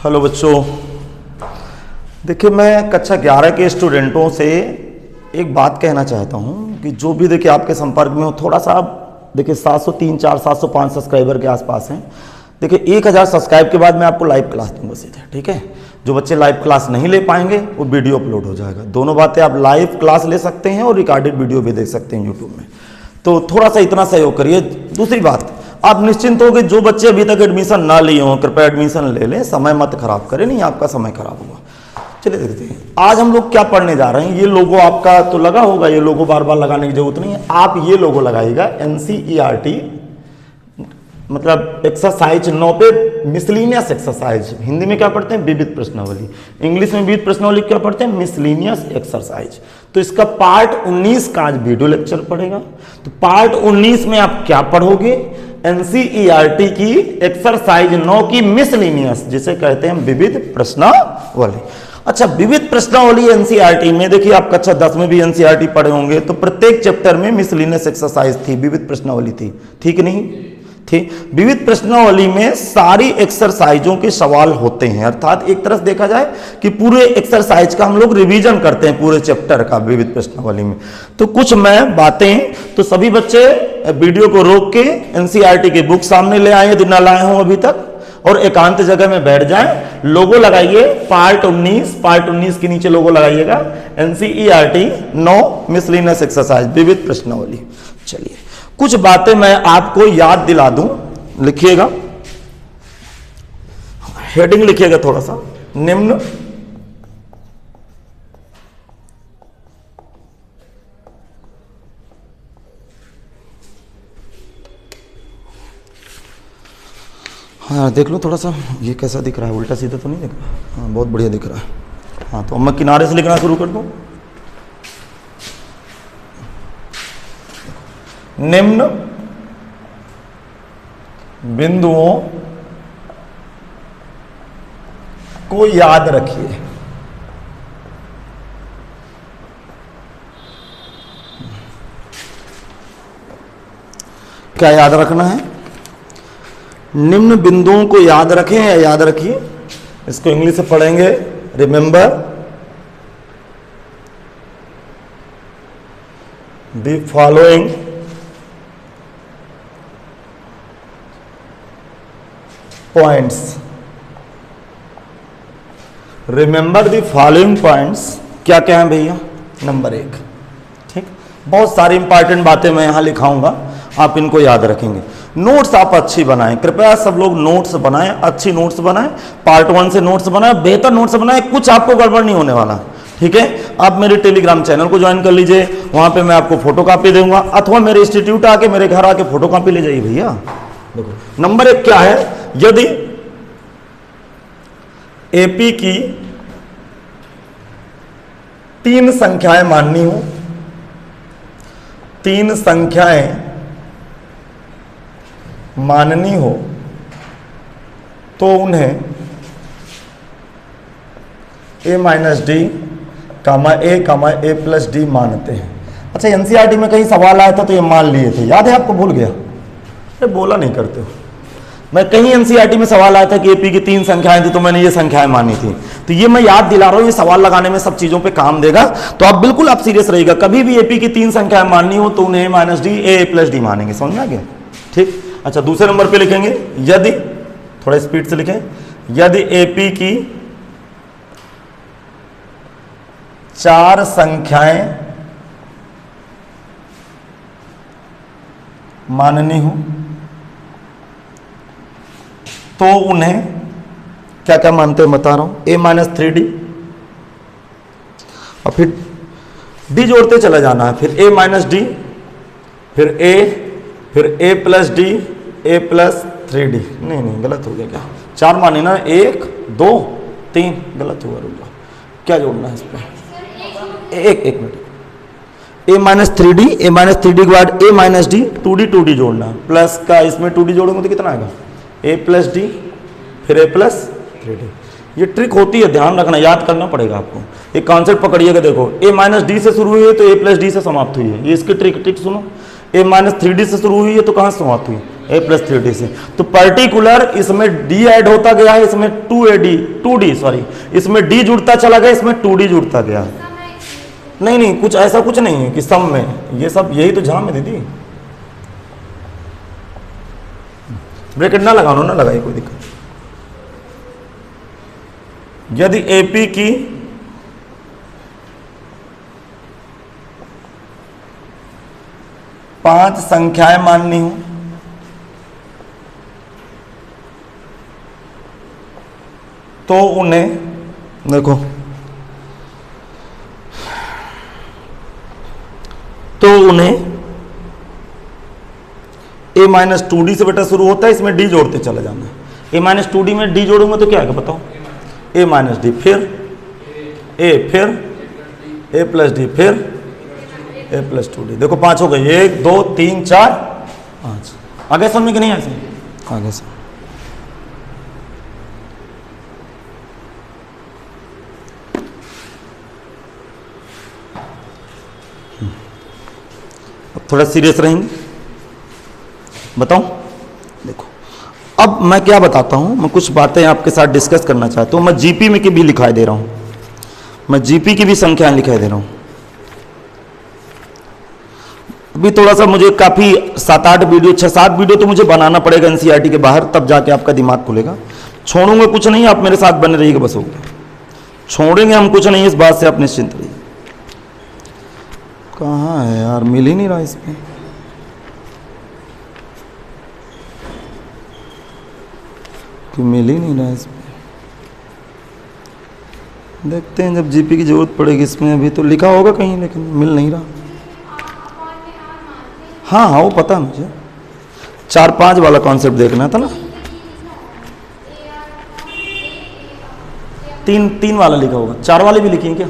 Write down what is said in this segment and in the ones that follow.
Hello बच्चों, देखिए मैं कक्षा 11 के स्टूडेंटों से एक बात कहना चाहता हूँ कि जो भी देखिए आपके संपर्क में हो, थोड़ा सा आप देखिए 703, 4, 705 सब्सक्राइबर के आसपास हैं। देखिए 1000 सब्सक्राइब के बाद मैं आपको लाइव क्लास दूंगा सीधे, ठीक है। जो बच्चे लाइव क्लास नहीं ले पाएंगे वो वीडियो अपलोड हो जाएगा। दोनों बातें, आप लाइव क्लास ले सकते हैं और रिकॉर्डेड वीडियो भी देख सकते हैं यूट्यूब में। तो थोड़ा सा इतना सहयोग करिए। दूसरी बात, आप निश्चिंत हो कि जो बच्चे अभी तक एडमिशन ना लिए हों कृपया एडमिशन ले लें, समय मत खराब करें, नहीं आपका समय खराब होगा। चलिए देखते हैं आज हम लोग क्या पढ़ने जा रहे हैं। ये लोगो आपका तो लगा होगा, ये लोगो बार बार लगाने की जरूरत नहीं है। आप ये लोगो लगाइएगा NCERT मतलब एक्सरसाइज 9 पे, मिसलिनियस एक्सरसाइज। हिंदी में क्या पढ़ते हैं? विविध प्रश्नावली। इंग्लिश में विविध प्रश्नावली क्या पढ़ते हैं? Miscellaneous exercise. तो इसका पार्ट 19 का आज वीडियो लेक्चर पढ़ेगा। तो पार्ट 19 में आप क्या पढ़ोगे? NCERT की एक्सरसाइज 9 की मिसलिनियस, जिसे कहते हैं विविध प्रश्नावली। अच्छा, विविध प्रश्नावली NCERT में देखिए, आप कक्षा 10 में भी NCERT पढ़े होंगे, तो प्रत्येक चैप्टर में मिसलिनियस एक्सरसाइज थी, विविध प्रश्नावली थी, ठीक नहीं थी? विविध प्रश्नावली में सारी एक्सरसाइजों के सवाल होते हैं, अर्थात एक तरह से देखा जाए कि पूरे एक्सरसाइज का हम लोग रिवीजन करते हैं पूरे चैप्टर का विविध प्रश्नावली में। तो कुछ मैं बातें, तो सभी बच्चे वीडियो को रोक के NCERT की बुक सामने ले आए यदि ना लाए हों अभी तक, और एकांत जगह में बैठ जाएं। लोगो लगाइए पार्ट 19 के नीचे लोगो लगाइएगा NCERT 9 मिसलिनियस एक्सरसाइज विविध प्रश्नावली। चलिए कुछ बातें मैं आपको याद दिला दूं, लिखिएगा, हेडिंग लिखिएगा थोड़ा सा। निम्न हाँ देख लो थोड़ा सा, ये कैसा दिख रहा है? उल्टा सीधा तो नहीं दिख रहा? हाँ बहुत बढ़िया दिख रहा है। हाँ तो अब मैं किनारे से लिखना शुरू कर दूं। निम्न बिंदुओं को याद रखिए। क्या याद रखना है? निम्न बिंदुओं को याद रखें या याद रखिए। इसको इंग्लिश से पढ़ेंगे remember the following points. Remember the following points क्या क्या है भैया? नंबर 1, ठीक। बहुत सारी इंपॉर्टेंट बातें मैं यहां लिखाऊंगा, आप इनको याद रखेंगे। नोट्स आप अच्छी बनाएं, कृपया सब लोग नोट्स बनाएं, अच्छी नोट्स बनाएं। पार्ट 1 से नोट्स बनाएं, बेहतर नोट्स बनाएं, कुछ आपको गड़बड़ नहीं होने वाला, ठीक है। आप मेरे टेलीग्राम चैनल को ज्वाइन कर लीजिए, वहां पे मैं आपको फोटो कॉपी दूंगा, अथवा मेरे इंस्टीट्यूट आके मेरे घर आके फोटो कॉपी ले जाइए भैया। देखो नंबर 1 क्या है? यदि AP की 3 संख्याएं माननी हो, 3 संख्याएं माननी हो, तो उन्हें A - D, A, A + D मानते हैं। अच्छा, NCERT में कहीं सवाल आया था तो ये मान लिए थे, याद है आपको? भूल गया? अरे बोला नहीं करते हो। मैं कहीं NCERT में सवाल आया था कि AP की 3 संख्याएं थी तो मैंने ये संख्याएं मानी थी, तो ये मैं याद दिला रहा हूं, ये सवाल लगाने में सब चीजों पे काम देगा। तो आप बिल्कुल आप सीरियस रहिएगा, कभी भी AP की 3 संख्याएं माननी हो तो उन्हें A - D, A, A + D मानेंगे। समझ में आ गया? ठीक। अच्छा, दूसरे नंबर पे लिखेंगे, यदि, थोड़ा स्पीड से लिखें, यदि AP की 4 संख्याएं माननी हो तो उन्हें क्या क्या मानते हैं बता रहा हूं। A - 3D, और फिर D जोड़ते चला जाना है, फिर A - D, फिर A, फिर A + D, A + 3D। नहीं गलत हो गया क्या? 4 माने ना, 1 2 3, गलत हुआ, रुक जाओ। क्या जोड़ना है इस पर? एक minute. A - 3D, A - 3D के बाद A - D, 2D जोड़ना है, प्लस का इसमें 2D जोड़ेंगे तो कितना आएगा? A + D, फिर A + 3D। ये ट्रिक होती है, ध्यान रखना, याद करना पड़ेगा आपको। एक कॉन्सेप्ट पकड़िएगा, देखो A - D से शुरू हुई है तो A + D से समाप्त हुई है, ये इसकी ट्रिक सुनो। A - 3D से शुरू हुई है तो कहां से समाप्त हुई? ए प्लस 3d से। तो पर्टिकुलर इसमें d ऐड होता गया है, इसमें 2d सॉरी, इसमें d जुड़ता चला गया, इसमें 2d जुड़ता गया। नहीं नहीं, कुछ ऐसा कुछ नहीं है कि सम में, ये सब यही तो झाम है दीदी। ब्रैकेट ना लगाओ ना लगाइए, कोई दिक्कत। यदि एपी की पांच संख्याएं माननी हो तो उन्हें देखो, तो उन्हें a माइनस 2d से बेटा शुरू होता है, इसमें d जोड़ते चला जाना है। a माइनस 2d में d जोड़ूंगा तो क्या आएगा बताओ? a माइनस डी, फिर a, फिर a प्लस डी, फिर a प्लस 2d। देखो 5 हो गए, 1 2 3 4 5। आगे समझ में कि नहीं आगे? आगे से थोड़ा सीरियस रहेंगे, बताऊं? देखो अब मैं क्या बताता हूं, मैं कुछ बातें आपके साथ डिस्कस करना चाहता हूं। मैं जीपी में की भी लिखाई दे रहा हूं, मैं जीपी की भी संख्याएं लिखाई दे रहा हूं। अभी थोड़ा सा मुझे काफी 7-8 वीडियो, 6-7 वीडियो तो मुझे बनाना पड़ेगा एनसीईआरटी के बाहर, तब जाके आपका दिमाग खुलेगा। छोड़ूंगा कुछ नहीं, आप मेरे साथ बने रहिएगा बस, हो गया। छोड़ेंगे हम कुछ नहीं, इस बात से आप निश्चिंत रहिए। कहाँ है यार, मिल ही नहीं रहा इसमें। कि मिल ही नहीं रहा इसमें। देखते हैं जब जीपी की जरूरत पड़ेगी इसमें। अभी तो लिखा होगा कहीं लेकिन मिल नहीं रहा। हाँ हाँ वो पता मुझे, 4-5 वाला कॉन्सेप्ट देखना था ना। 3 वाला लिखा होगा, 4 वाले भी लिखी हैं क्या?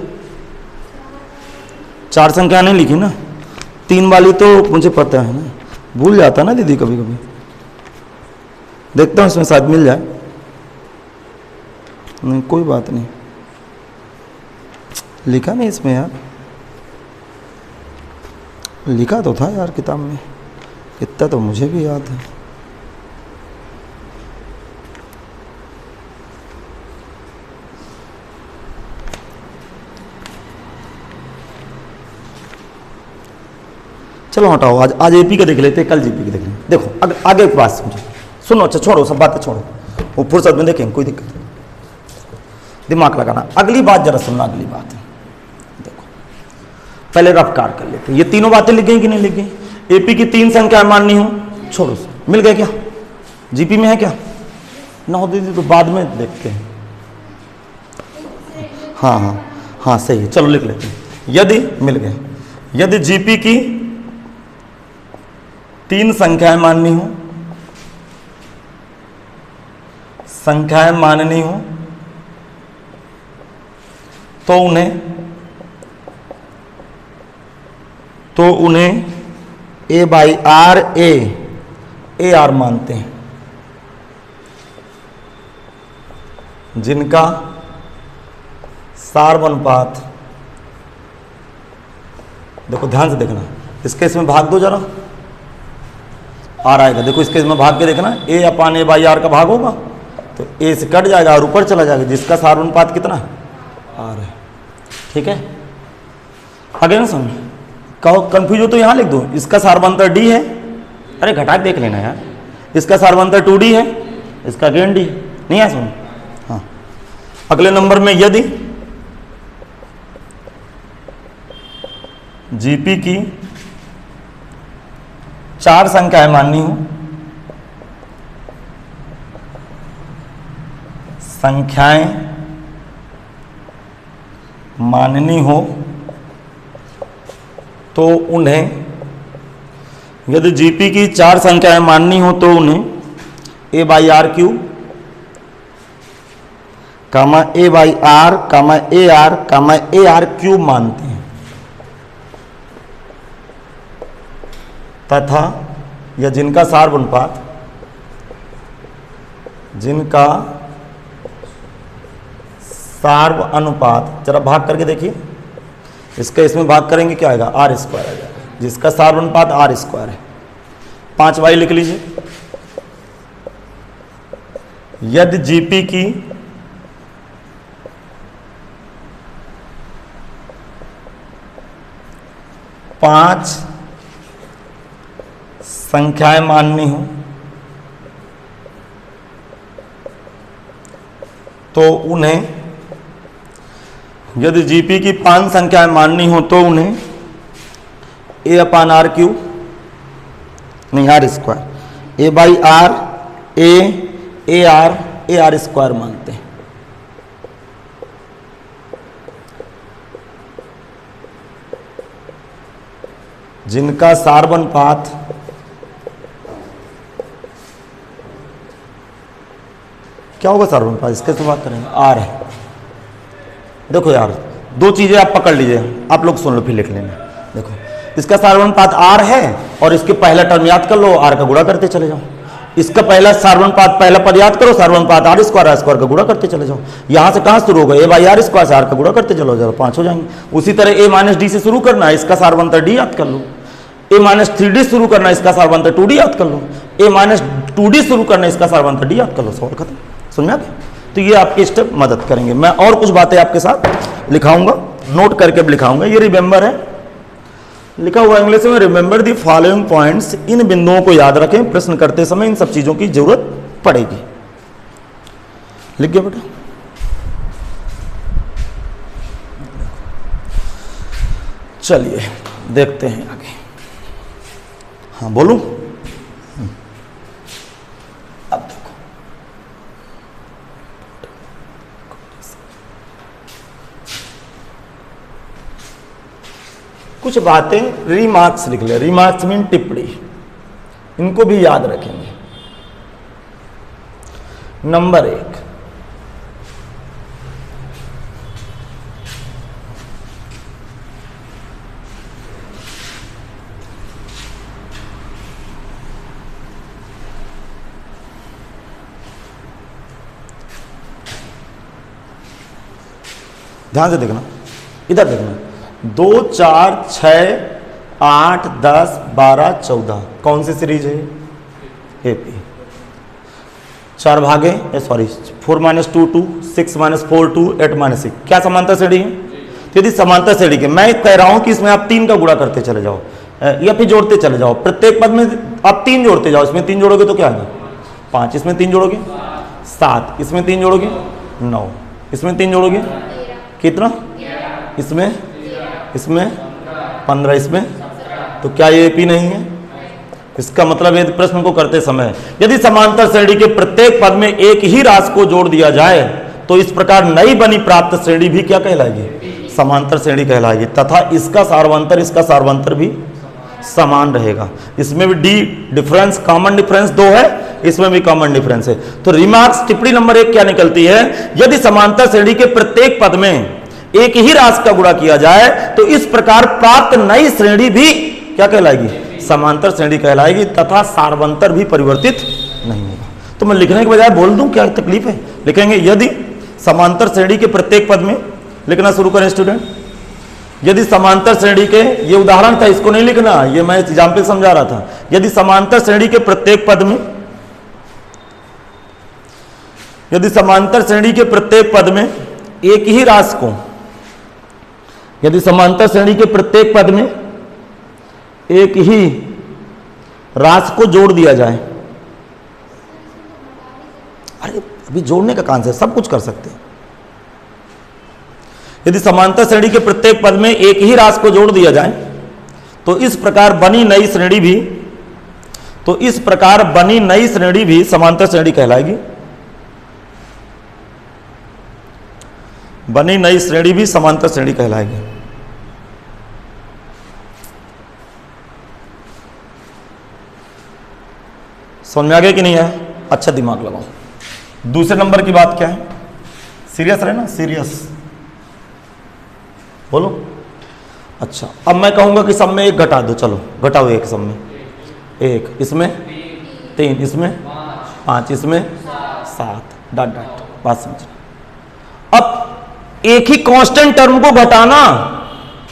4 संख्या नहीं लिखी ना, 3 वाली तो मुझे पता है ना, भूल जाता ना दीदी कभी कभी। देखता हूँ इसमें शायद मिल जाए। नहीं कोई बात नहीं, लिखा नहीं इसमें यार, लिखा तो था यार किताब में, इतना तो मुझे भी याद है। चलो हटाओ, आज एपी का देख लेते हैं, कल जीपी का देख लेंगे। देखो आगे की बात समझो, सुनो। अच्छा छोड़ो, सब बातें छोड़ो, वो फुर्सत में देखेंगे, कोई दिक्कत नहीं, दिमाग लगाना। अगली बात जरा सुनना, अगली बात देखो, पहले रफ्तार कर लेते हैं। ये तीनों बातें लिख गई कि नहीं लिख गई? एपी की 3 संख्याएं माननी हो, छोड़ो, मिल गए क्या? जीपी में है क्या? ना हो दीदी तो बाद में देखते हैं। हाँ हाँ हाँ सही है, चलो लिख लेते हैं। यदि मिल गए, यदि जीपी की 3 संख्याएं माननी हो, संख्याएं माननी हो तो उन्हें a by R A R मानते हैं, जिनका सार्वनुपात, देखो ध्यान से देखना, इसके इसमें भाग दो जरा, आर आएगा। देखो इसके इसमें भाग के देखना, ए अपान ए बाई आर का भाग होगा तो ए से कट जाएगा और ऊपर चला जाएगा, जिसका सार्वनुपात कितना है? आर है। ठीक है, आगे ना समझ, कहो कंफ्यूज हो तो यहाँ लिख दो, इसका सार्वंतर डी है, अरे घटा के देख लेना यार, इसका सार्वंतर 2d है, इसका गेन डी नहीं है। सुन हाँ, अगले नंबर में यदि जीपी की 4 संख्याएं माननी हो, संख्याएं माननी हो तो उन्हें, यदि जीपी की 4 संख्याएं माननी हो तो उन्हें a by r q comma a by r comma a r cube मानते हैं, तथा या जिनका सार्वनुपात, जिनका सार्व अनुपात, जरा भाग करके देखिए, इसका इसमें भाग करेंगे क्या आएगा? आर स्क्वायर आ जाएगा, जिसका सार्वनुपात आर स्क्वायर है। 5 वाई लिख लीजिए, यदि जीपी की पांच संख्याएं माननी हो तो उन्हें, यदि जीपी की 5 संख्याएं माननी हो तो उन्हें A/R³ नहीं R², A/R, AR, AR² मानते हैं। जिनका सार्वनुपात क्या होगा? सार्वनुपात इसके से बात करेंगे, R है। देखो यार, दो चीजें आप पकड़ लीजिए, आप लोग सुन लो फिर लिख लेना। देखो, इसका सार्वनुपात R है और इसके पहला टर्म याद कर लो, R का गुणा करते चले जाओ। इसका पहला सार्वनुपात, पहला पद याद करो, सार्वनुपात R² का गुणा करते चले जाओ। यहां से कहां शुरू होगा? A/R² से R का गुणा करते चलो जाओ, 5 हो जाएंगे। उसी तरह A-D से शुरू करना है, इसका सार्वंतर D याद कर लो। A-3D शुरू करना है, इसका सार्वंतर 2D याद कर लो। A-2D शुरू करना है, इसका सार्वंतर D याद कर लो। सवाल खत्म। समझ में आ गया? तो ये आपके स्टेप मदद करेंगे। मैं और कुछ बातें आपके साथ लिखाऊंगा, नोट करके भी लिखाऊंगा। ये रिमेंबर है, लिखा हुआ इंग्लिश में, रिमेंबर द फॉलोइंग पॉइंट्स। इन बिंदुओं को याद रखें, प्रश्न करते समय इन सब चीजों की जरूरत पड़ेगी। लिख गया बेटा? चलिए देखते हैं आगे। हाँ बोलूं? अब देखो, कुछ बातें रिमार्क्स लिख ले। रिमार्क्स मीन टिप्पणी, इनको भी याद रखेंगे। नंबर 1, ध्यान से देखना, इधर देखना। 2, 4, 6, 8, 10, 12, 14 कौन सी सीरीज है? एपी। 4 भागे, सॉरी 4 - 2 2, 6 - 4 2, 8 - 6। क्या समांतर श्रेणी है? तो यदि समांतर श्रेणी के, मैं कह रहा हूं कि इसमें आप 3 का गुणा करते चले जाओ या फिर जोड़ते चले जाओ। प्रत्येक पद में आप 3 जोड़ते जाओ। इसमें 3 जोड़ोगे तो क्या आएगा? 5। इसमें 3 जोड़ोगे 7। इसमें 3 जोड़ोगे 9। इसमें 3 जोड़ोगे कितना? इसमें 15। इसमें तो क्या ये एपी नहीं है? इसका मतलब यदि प्रश्न को करते समय यदि समांतर श्रेणी के प्रत्येक पद में एक ही राशि को जोड़ दिया जाए तो इस प्रकार नई बनी प्राप्त श्रेणी भी क्या कहलाएगी? समांतर श्रेणी कहलाएगी। तथा इसका सार्वंतर भी समान रहेगा। इसमें भी डी डिफरेंस, कॉमन डिफरेंस 2 है, इसमें भी कॉमन डिफरेंस है। तो रिमार्क्स टिप्पणी नंबर 1 क्या निकलती है? यदि समांतर श्रेणी के प्रत्येक पद में एक ही राशि का गुणा किया जाए तो इस प्रकार प्राप्त नई श्रेणी भी क्या कहलाएगी? समांतर श्रेणी कहलाएगी। तथा सार्वंतर भी परिवर्तित नहीं होगा। तो मैं लिखने के बजाय बोल दूं, क्या तकलीफ है? लिखेंगे यदि समांतर श्रेणी के प्रत्येक पद में, लिखना शुरू करें स्टूडेंट। यदि समांतर श्रेणी के, ये उदाहरण था, इसको नहीं लिखना, ये मैं एग्जाम्पल समझा रहा था। यदि समांतर श्रेणी के प्रत्येक पद में, यदि समांतर श्रेणी के प्रत्येक पद में एक ही राशि को, यदि समांतर श्रेणी के प्रत्येक पद में एक ही राशि को जोड़ दिया जाए, अरे अभी जोड़ने का कॉन्सेप्ट, सब कुछ कर सकते हैं। यदि समांतर श्रेणी के प्रत्येक पद में एक ही राशि को जोड़ दिया जाए तो इस प्रकार बनी नई श्रेणी भी, तो इस प्रकार बनी नई श्रेणी भी समांतर श्रेणी कहलाएगी। बनी नई श्रेणी भी समांतर श्रेणी कहलाएगी। समझ में आ गया कि नहीं है? अच्छा दिमाग लगाओ। दूसरे नंबर की बात क्या है? सीरियस रहे ना, सीरियस बोलो। अच्छा, अब मैं कहूंगा कि सब में 1 घटा दो। चलो घटाओ 1 सब में, 1 इसमें 3, इसमें 5, इसमें 7, डॉट डॉट। बात समझना। अब एक ही कांस्टेंट टर्म को घटाना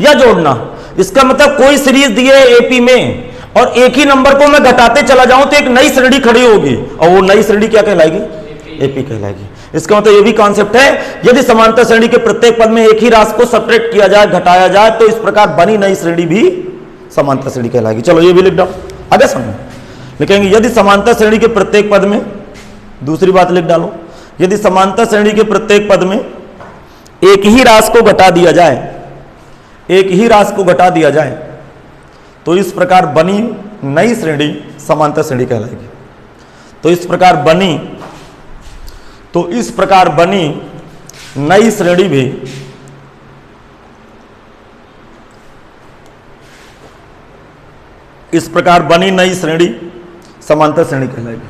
या जोड़ना, इसका मतलब कोई सीरीज दी है एपी में और एक ही नंबर को मैं घटाते चला जाऊं तो एक नई श्रेणी खड़ी होगी और वो नई श्रेणी क्या कहलाएगी? एपी कहलाएगी। इसका मतलब ये भी कॉन्सेप्ट है, यदि समांतर श्रेणी के प्रत्येक पद में एक ही राशि को सब्ट्रैक्ट किया जाए, घटाया जाए, तो इस प्रकार बनी नई श्रेणी भी समांतर श्रेणी कहलाएगी। चलो ये भी लिख दो, आगे समझो। लिखेंगे यदि समांतर श्रेणी के प्रत्येक पद में, दूसरी बात लिख डालो, यदि समांतर श्रेणी के प्रत्येक पद में एक ही राशि को घटा दिया जाए, एक ही राशि को घटा दिया जाए, तो इस प्रकार बनी नई श्रेणी समांतर श्रेणी कहलाएगी। तो इस प्रकार बनी नई श्रेणी भी इस प्रकार बनी नई श्रेणी समांतर श्रेणी कहलाएगी।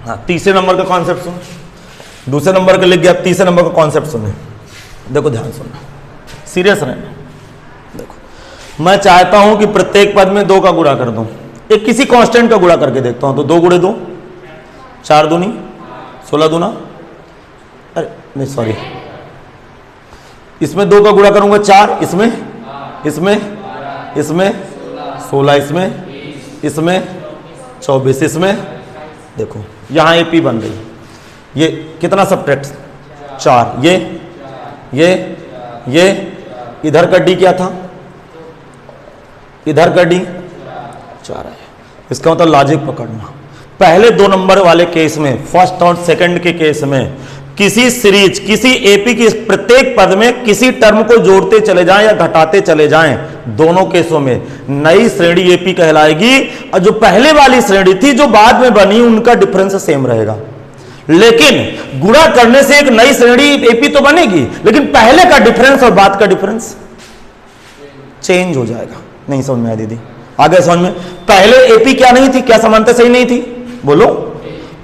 हाँ, तीसरे नंबर का कॉन्सेप्ट सुनो, दूसरे नंबर का लिख गया, तीसरे नंबर का कॉन्सेप्ट सुने। देखो ध्यान सुनना, सीरियस रहना। देखो मैं चाहता हूं कि प्रत्येक पद में 2 का गुणा कर दूं, एक किसी कांस्टेंट का गुणा करके देखता हूं। तो 2 गुणे 2 4 दूनी 16 दूना, अरे नहीं सॉरी, इसमें 2 का गुणा करूंगा 4, इसमें 16, इसमें 24, इसमें देखो यहां एपी बन गई। ये कितना सब्ट्रैक्ट 4, ये इधर का डी क्या था, इधर का डी 4 है। इसका मतलब लॉजिक पकड़ना, पहले 2 नंबर वाले केस में, फर्स्ट और सेकंड के केस में, किसी सीरीज, किसी एपी की प्रत्येक पद में किसी टर्म को जोड़ते चले जाएं या घटाते चले जाएं, दोनों केसों में नई श्रेणी एपी कहलाएगी। और जो पहले वाली श्रेणी थी जो बाद में बनी, उनका डिफरेंस सेम रहेगा, लेकिन गुणा करने से एक नई श्रेणी एपी तो बनेगी, लेकिन पहले का डिफरेंस और बाद का डिफरेंस चेंज हो जाएगा। नहीं समझ में आया दीदी? आगे समझ में? पहले एपी क्या नहीं थी, क्या समांतर सही नहीं थी, बोलो?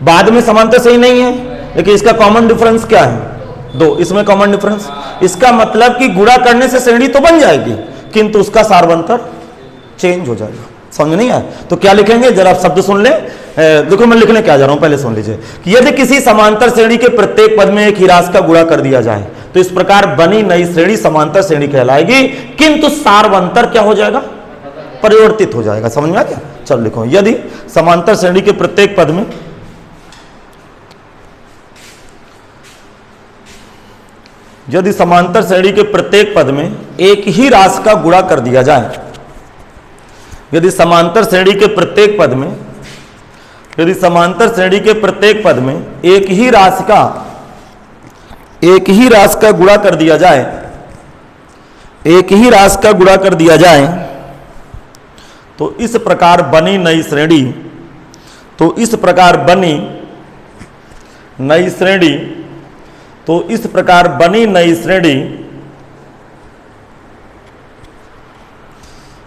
बाद में समांतर सही नहीं है, लेकिन इसका कॉमन डिफरेंस क्या है 2, इसमें कॉमन डिफरेंस। इसका मतलब कि गुणा करने से श्रेणी तो बन जाएगी, किंतु उसका सारवंतर चेंज हो जाएगा। समझ नहीं आया? तो क्या लिखेंगे, जरा आप शब्द सुन ले। देखो मैं लिखने क्या जा रहा हूं, पहले सुन लीजिए कि यदि किसी समांतर श्रेणी के प्रत्येक पद में एक ही राशि का गुणा कर दिया जाए, तो इस प्रकार बनी नई श्रेणी समांतर श्रेणी कहलाएगी, किंतु सारवंतर क्या हो जाएगा, परिवर्तित हो जाएगा। समझ में आ गया? चलो लिखो, यदि समांतर श्रेणी के प्रत्येक पद में यदि समांतर श्रेणी के प्रत्येक पद में एक ही राशि का गुणा कर दिया जाए, यदि समांतर श्रेणी के प्रत्येक पद में, यदि समांतर श्रेणी के प्रत्येक पद में एक ही राशि का गुणा कर दिया जाए, एक ही राशि का गुणा कर दिया जाए, तो इस प्रकार बनी नई श्रेणी, तो इस प्रकार बनी नई श्रेणी, तो इस प्रकार बनी नई श्रेणी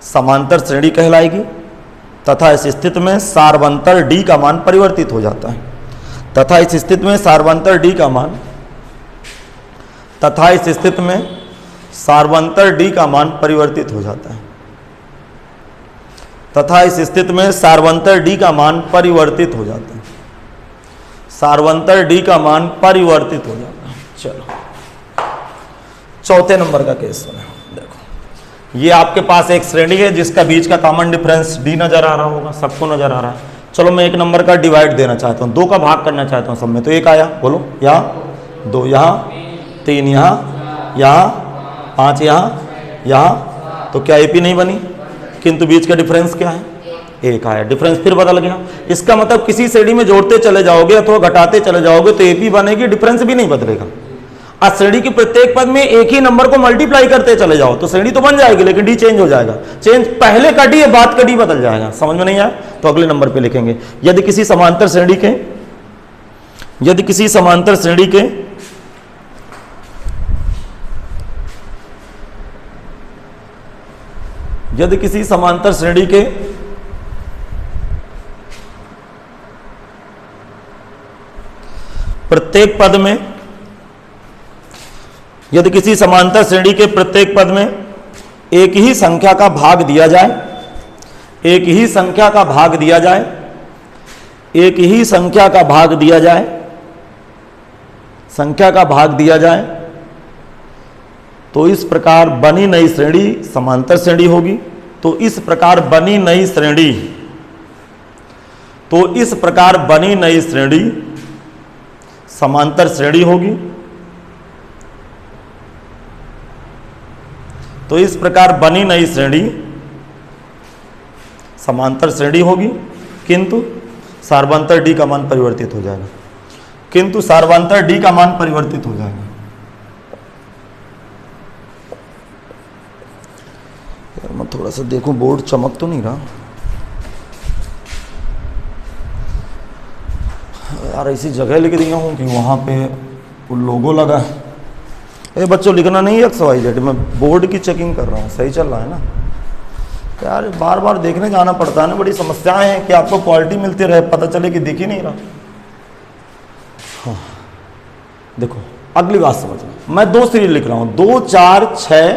समांतर श्रेणी कहलाएगी। तथा इस स्थिति में सारवंतर डी का मान परिवर्तित हो जाता है। तथा इस स्थिति में सारवंतर डी का मान, तथा इस स्थिति में सारवंतर डी का मान परिवर्तित हो जाता है। तथा इस स्थिति में सारवंतर डी का मान परिवर्तित हो जाता है। सारवंतर डी का मान परिवर्तित हो जाता है। चलो चौथे नंबर का केस सुनो। देखो ये आपके पास एक श्रेणी है जिसका बीच का कॉमन डिफरेंस डी नजर आ रहा होगा, सबको नजर आ रहा है। चलो मैं एक नंबर का डिवाइड देना चाहता हूँ, 2 का भाग करना चाहता हूँ सब में। तो 1 आया, बोलो, यहाँ 2, यहाँ 3, यहाँ 5, यहाँ। तो क्या एपी नहीं बनी, किंतु बीच का डिफरेंस क्या है, 1 आया। डिफरेंस फिर बदल गया। इसका मतलब किसी श्रेणी में जोड़ते चले जाओगे अथवा घटाते चले जाओगे तो एपी बनेगी, डिफरेंस भी नहीं बदलेगा। आज श्रेणी के प्रत्येक पद में एक ही नंबर को मल्टीप्लाई करते चले जाओ तो श्रेणी तो बन जाएगी, लेकिन डी चेंज हो जाएगा। चेंज पहले का डी है, बाद का डी बदल जाएगा। समझ में नहीं आया? तो अगले नंबर पे लिखेंगे, यदि किसी समांतर श्रेणी के, यदि किसी समांतर श्रेणी के यदि किसी समांतर श्रेणी के प्रत्येक पद में, यदि किसी समांतर श्रेणी के प्रत्येक पद में एक ही संख्या का भाग दिया जाए, एक ही संख्या का भाग दिया जाए, एक ही संख्या का भाग दिया जाए, संख्या का भाग दिया जाए, तो इस प्रकार बनी नई श्रेणी समांतर श्रेणी होगी। तो इस प्रकार बनी नई श्रेणी तो इस प्रकार बनी नई श्रेणी समांतर श्रेणी होगी। तो इस प्रकार बनी नई श्रेणी समांतर श्रेणी होगी, किंतु सार्वंतर डी का मान परिवर्तित हो जाएगा। किंतु सार्वंतर डी का मान परिवर्तित हो जाएगा। यार मैं थोड़ा सा देखूं, बोर्ड चमक तो नहीं रहा यार। ऐसी जगह लिख दिया हूं कि वहां पे वो लोगो लगा है। ए बच्चों, लिखना नहीं है XYZ, मैं बोर्ड की चेकिंग कर रहा हूँ, सही चल रहा है ना यार। बार बार देखने जाना पड़ता है ना, बड़ी समस्याएं हैं कि आपको क्वालिटी मिलती रहे, पता चले कि दिख ही नहीं रहा। हाँ देखो, अगली बात समझना, मैं 2 सीरीज लिख रहा हूँ, 2, 4, 6,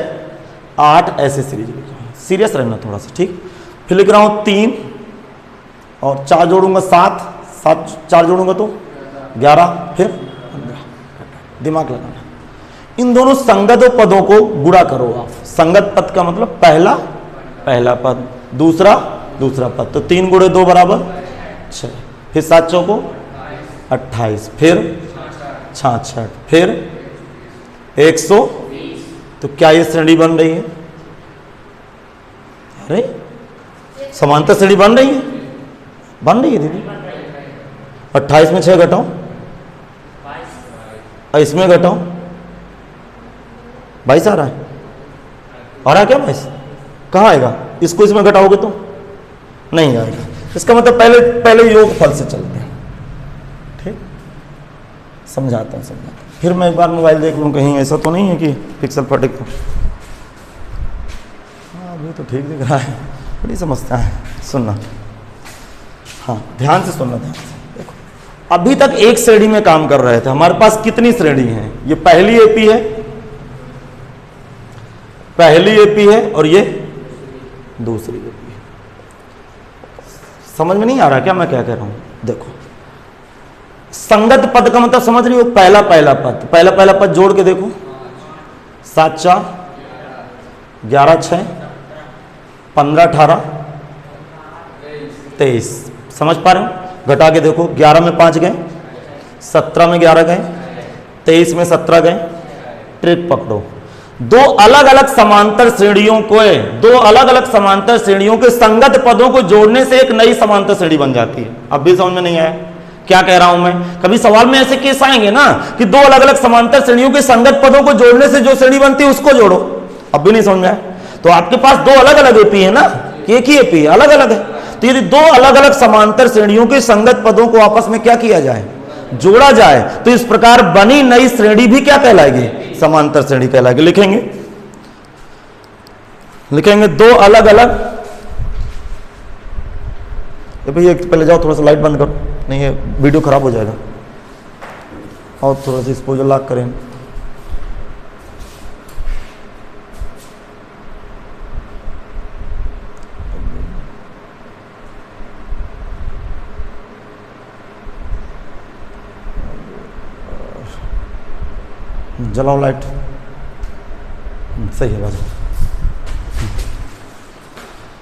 8 ऐसे सीरीज लिख रहा हूँ। सीरियस रहना थोड़ा सा, ठीक। फिर लिख रहा हूँ 3 और 4 जोड़ूंगा 7, 4 जोड़ूंगा तो 11, फिर 15। दिमाग लगाना, इन दोनों संगत पदों को गुणा करो आप। संगत पद का मतलब पहला पद, दूसरा पद। तो 3 गुणे 2 बराबर 6, फिर 7 चौको 28, फिर 66, फिर 100। तो क्या ये श्रेणी बन रही है? अरे समांतर श्रेणी बन रही है दीदी। 28 में 6 घटाओ, इसमें घटाओ, 22 आ रहा है। आ रहा है क्या 22? कहाँ आएगा? इसको इसमें घटाओगे तो नहीं आएगा। इसका मतलब पहले योग फल से चलते हैं, ठीक। समझाता हूँ। फिर मैं एक बार मोबाइल देख लूँ, कहीं ऐसा तो नहीं है कि पिक्सल फटे तो। हाँ अभी तो ठीक दिख रहा है, बड़ी समस्या है। सुनना, हाँ ध्यान से सुनना, ध्यान से देखो। अभी तक एक श्रेणी में काम कर रहे थे। हमारे पास कितनी श्रेणी है? ये पहली एपी है, और ये दूसरी एपी है। समझ में नहीं आ रहा क्या मैं क्या कह रहा हूं? देखो, संगत पद का मतलब समझ रही हो? पहला पद जोड़ के देखो, 7, 4, 11, 6, 15, 18, 23। समझ पा रहे हो? घटा के देखो, 11 में 5 गए, 17 में 11 गए, 23 में 17 गए। ट्रिक पकड़ो, 2 अलग अलग समांतर श्रेणियों के संगत पदों को जोड़ने से एक नई समांतर श्रेणी बन जाती है। अब भी समझ में नहीं आया क्या कह रहा हूं मैं? कभी सवाल में ऐसे केस आएंगे ना कि 2 अलग अलग समांतर श्रेणियों के संगत पदों को जोड़ने से जो श्रेणी बनती है उसको जोड़ो। अब भी नहीं समझ में आया? तो आपके पास 2 अलग अलग एपी है ना, एक ही एपी अलग अलग है। तो यदि 2 अलग अलग समांतर श्रेणियों के संगत पदों को आपस में क्या किया जाए? जोड़ा जाए, तो इस प्रकार बनी नई श्रेणी भी क्या कहलाएगी? समांतर श्रेणी कहलाएगी। लिखेंगे 2 अलग अलग। भैया पहले जाओ, थोड़ा सा लाइट बंद करो, नहीं है वीडियो खराब हो जाएगा। और थोड़ा सा एक्सपोजर लॉक करें। जलाओ लाइट, सही है बाजू।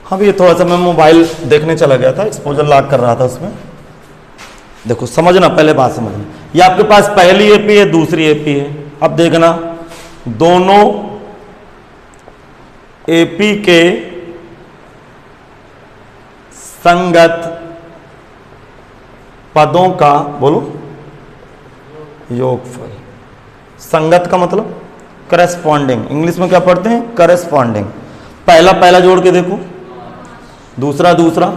हाँ ये थोड़ा सा मैं मोबाइल देखने चला गया था, एक्सपोजर लॉक कर रहा था उसमें। देखो समझना, पहले बात समझना। ये आपके पास पहली एपी है, दूसरी एपी है। अब देखना, दोनों एपी के संगत पदों का बोलो योगफल। संगत का मतलब करस्पॉन्डिंग, इंग्लिश में क्या पढ़ते हैं? करस्पॉन्डिंग। पहला जोड़ के देखो, दूसरा,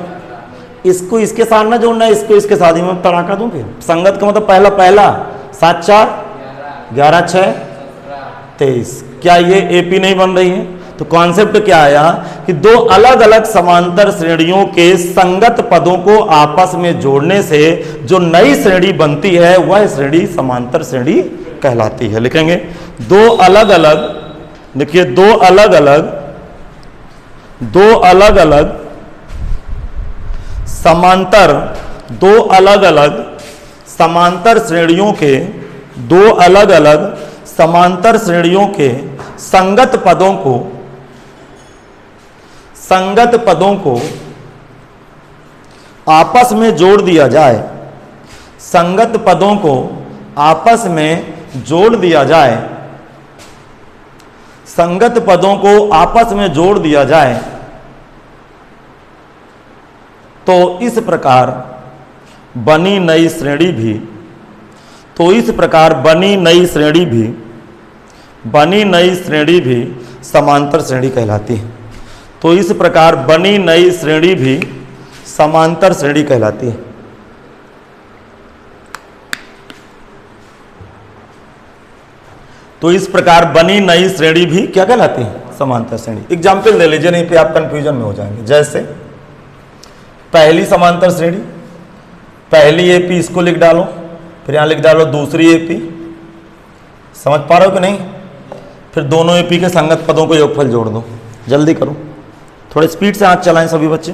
इसको इसके साथ ना जोड़ना है, इसको इसके साथ ही मैं तड़ाका दूं। फिर संगत का मतलब पहला 7, 4, 11, 6, 23। क्या ये एपी नहीं बन रही है? तो कॉन्सेप्ट क्या आया कि 2 अलग अलग समांतर श्रेणियों के संगत पदों को आपस में जोड़ने से जो नई श्रेणी बनती है वह श्रेणी समांतर श्रेणी कहलाती है। लिखेंगे 2 अलग अलग, देखिए 2 अलग अलग समांतर श्रेणियों के 2 अलग अलग समांतर श्रेणियों के संगत पदों को आपस में जोड़ दिया जाए, संगत पदों को आपस में जोड़ दिया जाए, संगत पदों को आपस में जोड़ दिया जाए तो इस प्रकार बनी नई श्रेणी भी, तो इस प्रकार बनी नई श्रेणी भी, बनी नई श्रेणी भी समांतर श्रेणी कहलाती है। तो इस प्रकार बनी नई श्रेणी भी समांतर श्रेणी कहलाती है। तो इस प्रकार बनी नई श्रेणी भी क्या कहलाती है? समांतर श्रेणी। एग्जाम्पल दे लीजिए, नहीं पे आप कंफ्यूजन में हो जाएंगे। जैसे पहली समांतर श्रेणी, पहली एपी इसको लिख डालो, फिर यहां लिख डालो दूसरी एपी। समझ पा रहे हो कि नहीं? फिर दोनों एपी के संगत पदों को योगफल जोड़ दो। जल्दी करो, थोड़े स्पीड से हाथ चलाएं सभी बच्चे।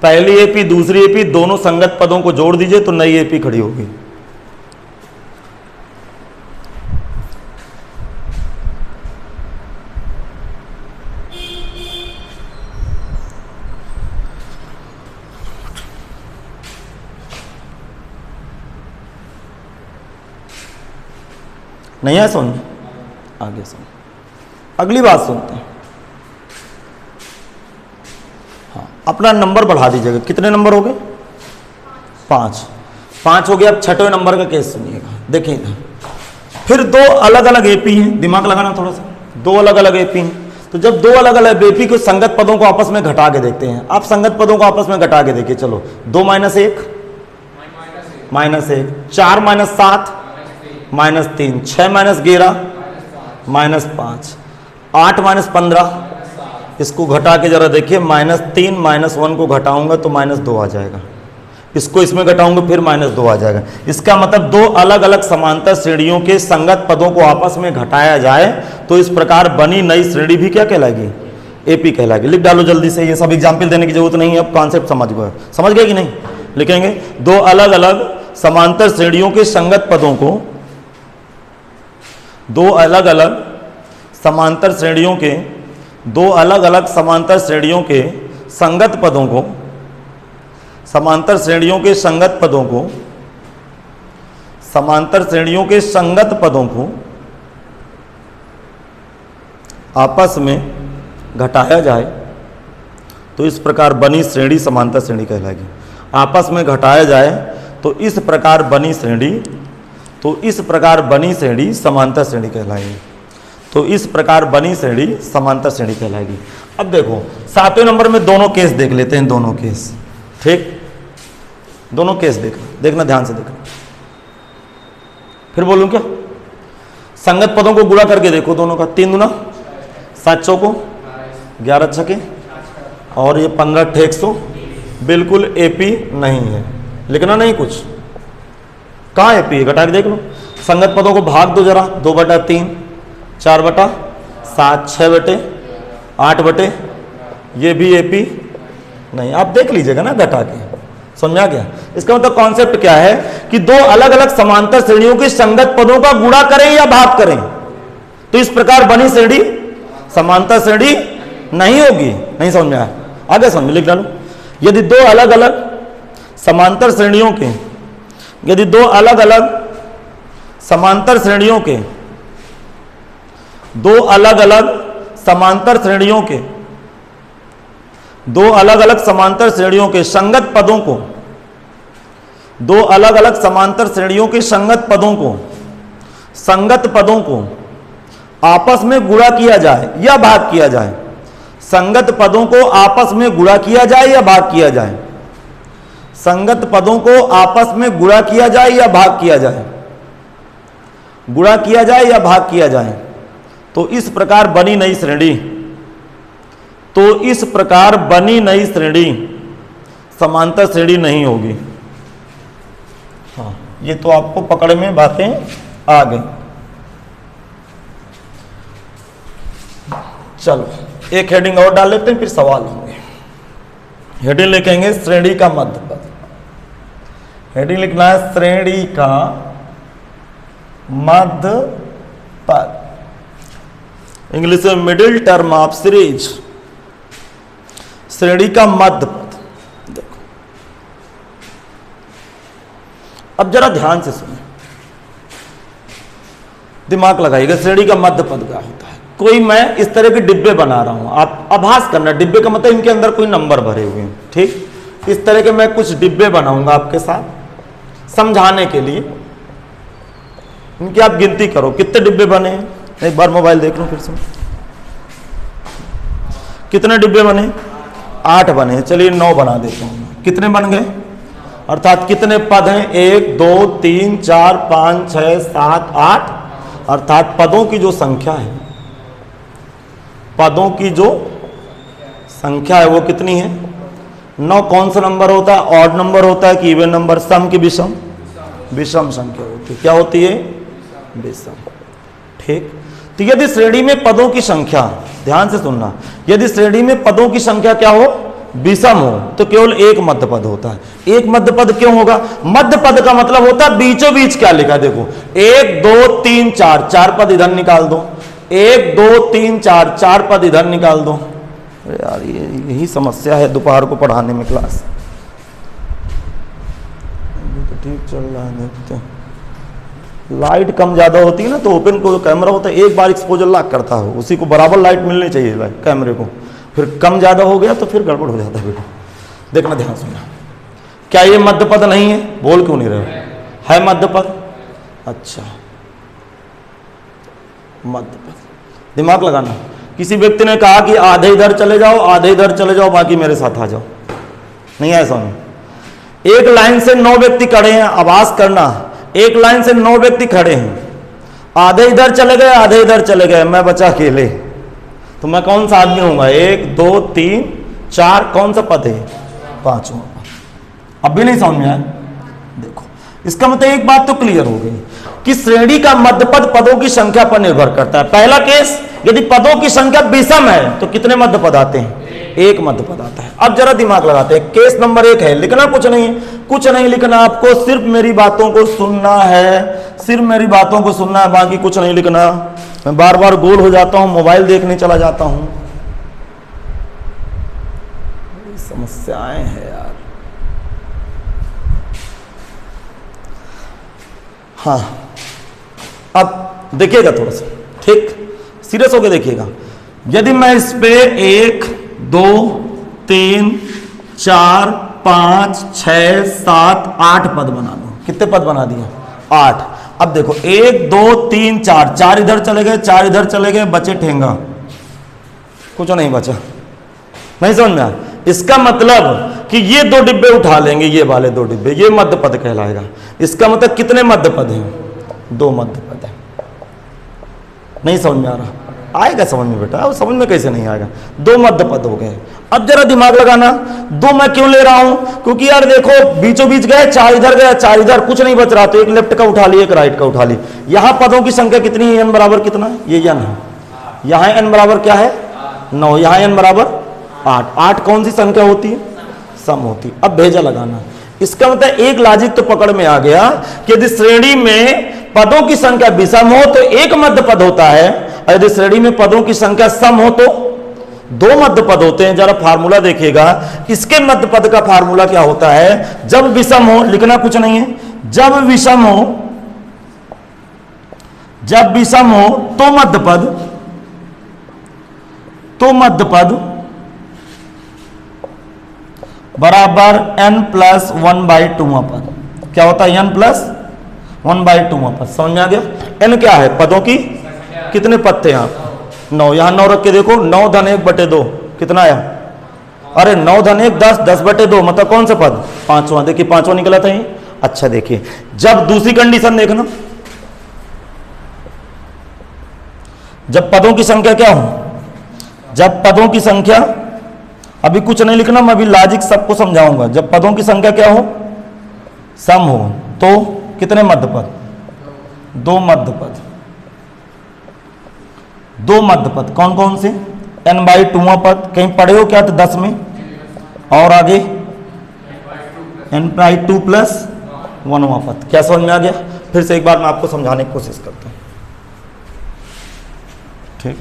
पहली एपी दूसरी एपी दोनों संगत पदों को जोड़ दीजिए तो नई एपी खड़ी होगी। नहीं है सुन, आगे सुन, अगली बात सुनते हैं। हाँ, अपना नंबर बढ़ा दीजिएगा। कितने नंबर हो गए? 5। 5 हो गया। अब छठवें नंबर का केस सुनिएगा। देखिए इधर, फिर दो अलग अलग एपी हैं, दिमाग लगाना थोड़ा सा। दो अलग अलग एपी हैं, तो जब दो अलग अलग एपी को संगत पदों को आपस में घटा के देखते हैं। आप संगत पदों को आपस में घटा के देखिए। चलो, 2 - 1 -1, 4 - 7 -3, 6 - 11 -5, 8 - 15, इसको घटा के जरा देखिए। -3 -1 को घटाऊंगा तो -2 आ जाएगा। इसको इसमें घटाऊंगा फिर -2 आ जाएगा। इसका मतलब दो अलग अलग समांतर श्रेणियों के संगत पदों को आपस में घटाया जाए तो इस प्रकार बनी नई श्रेणी भी क्या कहलाएगी? एपी कहलाएगी। लिख डालो जल्दी से। ये सब एग्जाम्पल देने की जरूरत नहीं है, अब कॉन्सेप्ट समझ गए कि नहीं? लिखेंगे, दो अलग अलग समांतर श्रेणियों के संगत पदों को, दो अलग अलग समांतर श्रेणियों के, दो अलग अलग समांतर श्रेणियों के संगत पदों को, समांतर श्रेणियों के संगत पदों को, समांतर श्रेणियों के संगत पदों को आपस में घटाया जाए तो इस प्रकार बनी श्रेणी समांतर श्रेणी कहलाएगी। आपस में घटाया जाए तो इस प्रकार बनी श्रेणी, तो इस प्रकार बनी श्रेणी समांतर श्रेणी कहलाएगी। तो इस प्रकार बनी श्रेणी समांतर श्रेणी कहलाएगी। अब देखो 7वें नंबर में दोनों केस देख लेते हैं। दोनों केस, ठीक, दोनों केस देखना ध्यान से देखना। फिर बोलूं क्या? संगत पदों को गुणा करके देखो दोनों का। 3 दूना 7 चौको 11 छके और ये 15 ठेक 100, बिल्कुल एपी नहीं है। लिखना नहीं कुछ। कहाँ एपी है? घटा के देख लो। संगत पदों को भाग दो जरा। 2/3, 4/7, 6/8, ये भी एपी नहीं। आप देख लीजिएगा ना घटा के। समझ आ गया? इसका मतलब कॉन्सेप्ट क्या है कि दो अलग अलग समांतर श्रेणियों के संगत पदों का गुणा करें या भाग करें तो इस प्रकार बनी श्रेणी समांतर श्रेणी नहीं होगी। नहीं समझ में आया? आगे समझ, लिख डालो। यदि दो अलग अलग समांतर श्रेणियों के, यदि दो अलग अलग समांतर श्रेणियों के, दो अलग अलग समांतर श्रेणियों के, दो अलग अलग समांतर श्रेणियों के संगत पदों को, दो अलग अलग समांतर श्रेणियों के संगत पदों को, संगत पदों को आपस में गुणा किया जाए या भाग किया जाए, संगत पदों को आपस में गुणा किया जाए या भाग किया जाए, संगत पदों को आपस में गुणा किया जाए या भाग किया जाए, गुणा किया जाए या भाग किया जाए तो इस प्रकार बनी नई श्रेणी, तो इस प्रकार बनी नई श्रेणी समांतर श्रेणी नहीं होगी। हाँ, ये तो आपको पकड़ में बातें आ गई। चलो एक हेडिंग और डाल लेते हैं, फिर सवाल होंगे। हेडिंग लिखेंगे श्रेणी का मध्य पद। हेडिंग लिखना है श्रेणी का मध्य पद, इंग्लिश में मिडिल टर्म ऑफ सीरीज। श्रेणी का मध्य पद। देखो अब जरा ध्यान से सुने, दिमाग लगाइएगा। श्रेणी का मध्य पद क्या होता है? कोई मैं इस तरह के डिब्बे बना रहा हूं, आप आभास करना, डिब्बे का मतलब इनके अंदर कोई नंबर भरे हुए हैं, ठीक। इस तरह के मैं कुछ डिब्बे बनाऊंगा आपके साथ समझाने के लिए। इनकी आप गिनती करो कितने डिब्बे बने हैं। एक बार मोबाइल देख लो फिर से, कितने डिब्बे बने? 8 बने। चलिए 9 बना देता हूं। कितने बन गए? अर्थात कितने पद हैं? 1 2 3 4 5 6 7 8, अर्थात पदों की जो संख्या है, पदों की जो संख्या है वो कितनी है? 9। कौन सा नंबर होता है? ऑड नंबर होता है कि इवन नंबर? सम की विषम? विषम संख्या होती है। क्या होती है? विषम, ठीक। तो यदि श्रेणी में पदों की संख्या, ध्यान से सुनना, यदि श्रेणी में पदों की संख्या क्या हो? विषम हो, तो केवल एक मध्य पद होता है। एक मध्य पद क्यों होगा? मध्य पद का मतलब होता है बीचों बीच क्या लिखा है, देखो 1 2 3 4, 4 पद इधर निकाल दो। 1 2 3 4, 4 पद इधर निकाल दो। यार यही समस्या है दोपहर को पढ़ाने में क्लास। तो ठीक चल रहा है, देखते हैं। लाइट कम ज्यादा होती है ना, तो ओपन को कैमरा होता है, एक बार एक्सपोजर लॉक करता हो, उसी को बराबर लाइट मिलनी चाहिए कैमरे को। फिर कम ज्यादा हो गया तो फिर गड़बड़ हो जाता है वीडियो। देखना, ध्यान सुनना। क्या ये मध्य पद नहीं है? बोल क्यों नहीं रहे? है मध्य पद। अच्छा, मध्य पद, दिमाग लगाना। किसी व्यक्ति ने कहा कि आधे इधर चले जाओ, आधे इधर चले जाओ, बाकी मेरे साथ आ जाओ। नहीं ऐसा नहीं। एक लाइन से 9 व्यक्ति खड़े हैं, आवाज करना। एक लाइन से 9 व्यक्ति खड़े हैं, आधे इधर चले गए, आधे इधर चले गए, मैं बचा अकेले, तो मैं कौन सा आदमी होऊंगा? 1 2 3 4, कौन सा पद है? 5वां। अब भी नहीं समझ में आया? देखो, इसका मतलब एक बात तो क्लियर हो गई कि श्रेणी का मध्य पद पदों की संख्या पर निर्भर करता है। पहला केस, यदि पदों की संख्या विषम है तो कितने मध्य पद आते हैं? एक मध्य पद आता है। अब जरा दिमाग लगाते हैं। केस नंबर 1 है, लिखना कुछ नहीं, कुछ नहीं लिखना, आपको सिर्फ मेरी बातों को सुनना है, सिर्फ मेरी बातों को सुनना है, बाकी कुछ नहीं लिखना। मैं बार बार गोल हो जाता हूं, मोबाइल देखने चला जाता हूं। समस्याएं हैं यार। हाँ, अब देखिएगा थोड़ा सा, ठीक, सीरियस होकर देखिएगा। यदि मैं इस पे 1 2 3 4 5 6 7 8 पद बना दूं, कितने पद बना दिए? 8। अब देखो 1 2 3 4, 4 इधर चले गए, 4 इधर चले गए, बचे ठेंगा, कुछ नहीं बचा। नहीं समझ में आया? इसका मतलब कि ये 2 डिब्बे उठा लेंगे, ये वाले 2 डिब्बे, ये मध्य पद कहलाएगा। इसका मतलब कितने मध्य पद हैं? 2 मध्य पद है। नहीं समझ में आ रहा? आएगा समझ में बेटा, अब समझ में कैसे नहीं आएगा? 2 मध्य पद हो गए। अब जरा दिमाग लगाना, 2 मैं क्यों ले रहा हूं? क्योंकि यार देखो बीचों बीच गए, 4 इधर गया, 4 इधर, कुछ नहीं बच रहा, तो एक लेफ्ट का उठा ली, एक राइट का उठा ली। यहां पदों की संख्या कितनी है? n बराबर कितना? ये n है। यहां n बराबर क्या है? 9। यहां n बराबर 8। 8 कौन सी संख्या होती है? सम होती। अब भेजा लगाना। इसका मतलब एक लॉजिक तो पकड़ में आ गया कि यदि श्रेणी में पदों की संख्या विषम हो तो एक मध्य पद होता है, और यदि श्रेणी में पदों की संख्या सम हो तो 2 मध्य पद होते हैं। जरा फार्मूला देखिएगा, इसके मध्य पद का फार्मूला क्या होता है? जब विषम हो, लिखना कुछ नहीं है, जब विषम हो, जब विषम हो तो मध्य पद, तो मध्य पद बराबर n+1/2वां पद। क्या होता है? n+1/2वां पद। समझ में आ गया? n क्या है? पदों की कितने पद थे? यहाँ 9। यहां 9 रख के देखो, 9 धन 1/2 कितना आया? अरे 9 धन 1 10, 10/2 मतलब कौन सा पद? 5वां। देखिए 5वां निकला था ये। अच्छा देखिए, जब दूसरी कंडीशन देखना, जब पदों की संख्या क्या हो? जब पदों की संख्या, अभी कुछ नहीं लिखना, मैं अभी लॉजिक सबको समझाऊंगा। जब पदों की संख्या क्या हो? सम हो, तो कितने मध्य पद? 2 मध्य पद। 2 मध्य पद कौन कौन से? n/2वां पद, कहीं पढ़े हो क्या? तो 10 में। और आगे n/2+1वां पद। क्या समझ में आ गया? फिर से एक बार मैं आपको समझाने की कोशिश करता हूं, ठीक।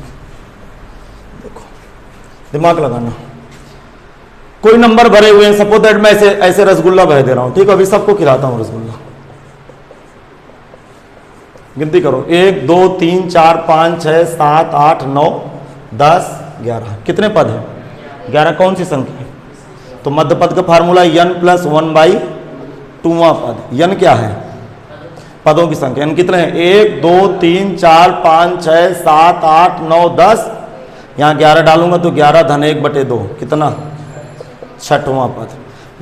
देखो, दिमाग लगाना। कोई नंबर भरे हुए हैं, सपोज दैट मैं ऐसे रसगुल्ला भर दे रहा हूं, ठीक है? अभी सबको खिलाता हूं रसगुल्ला, गिनती करो, 1 2 3 4 5 6 7 8 9 10 11। कितने पद हैं? 11। कौन सी संख्या है? तो मध्य पद का फार्मूला n प्लस 1/2वां पद। n क्या है? पदों की संख्या। n कितने हैं? 1 2 3 4 5 6 7 8 9 10। यहाँ 11 डालूंगा तो 11 धन 1/2 कितना? छठवां पद।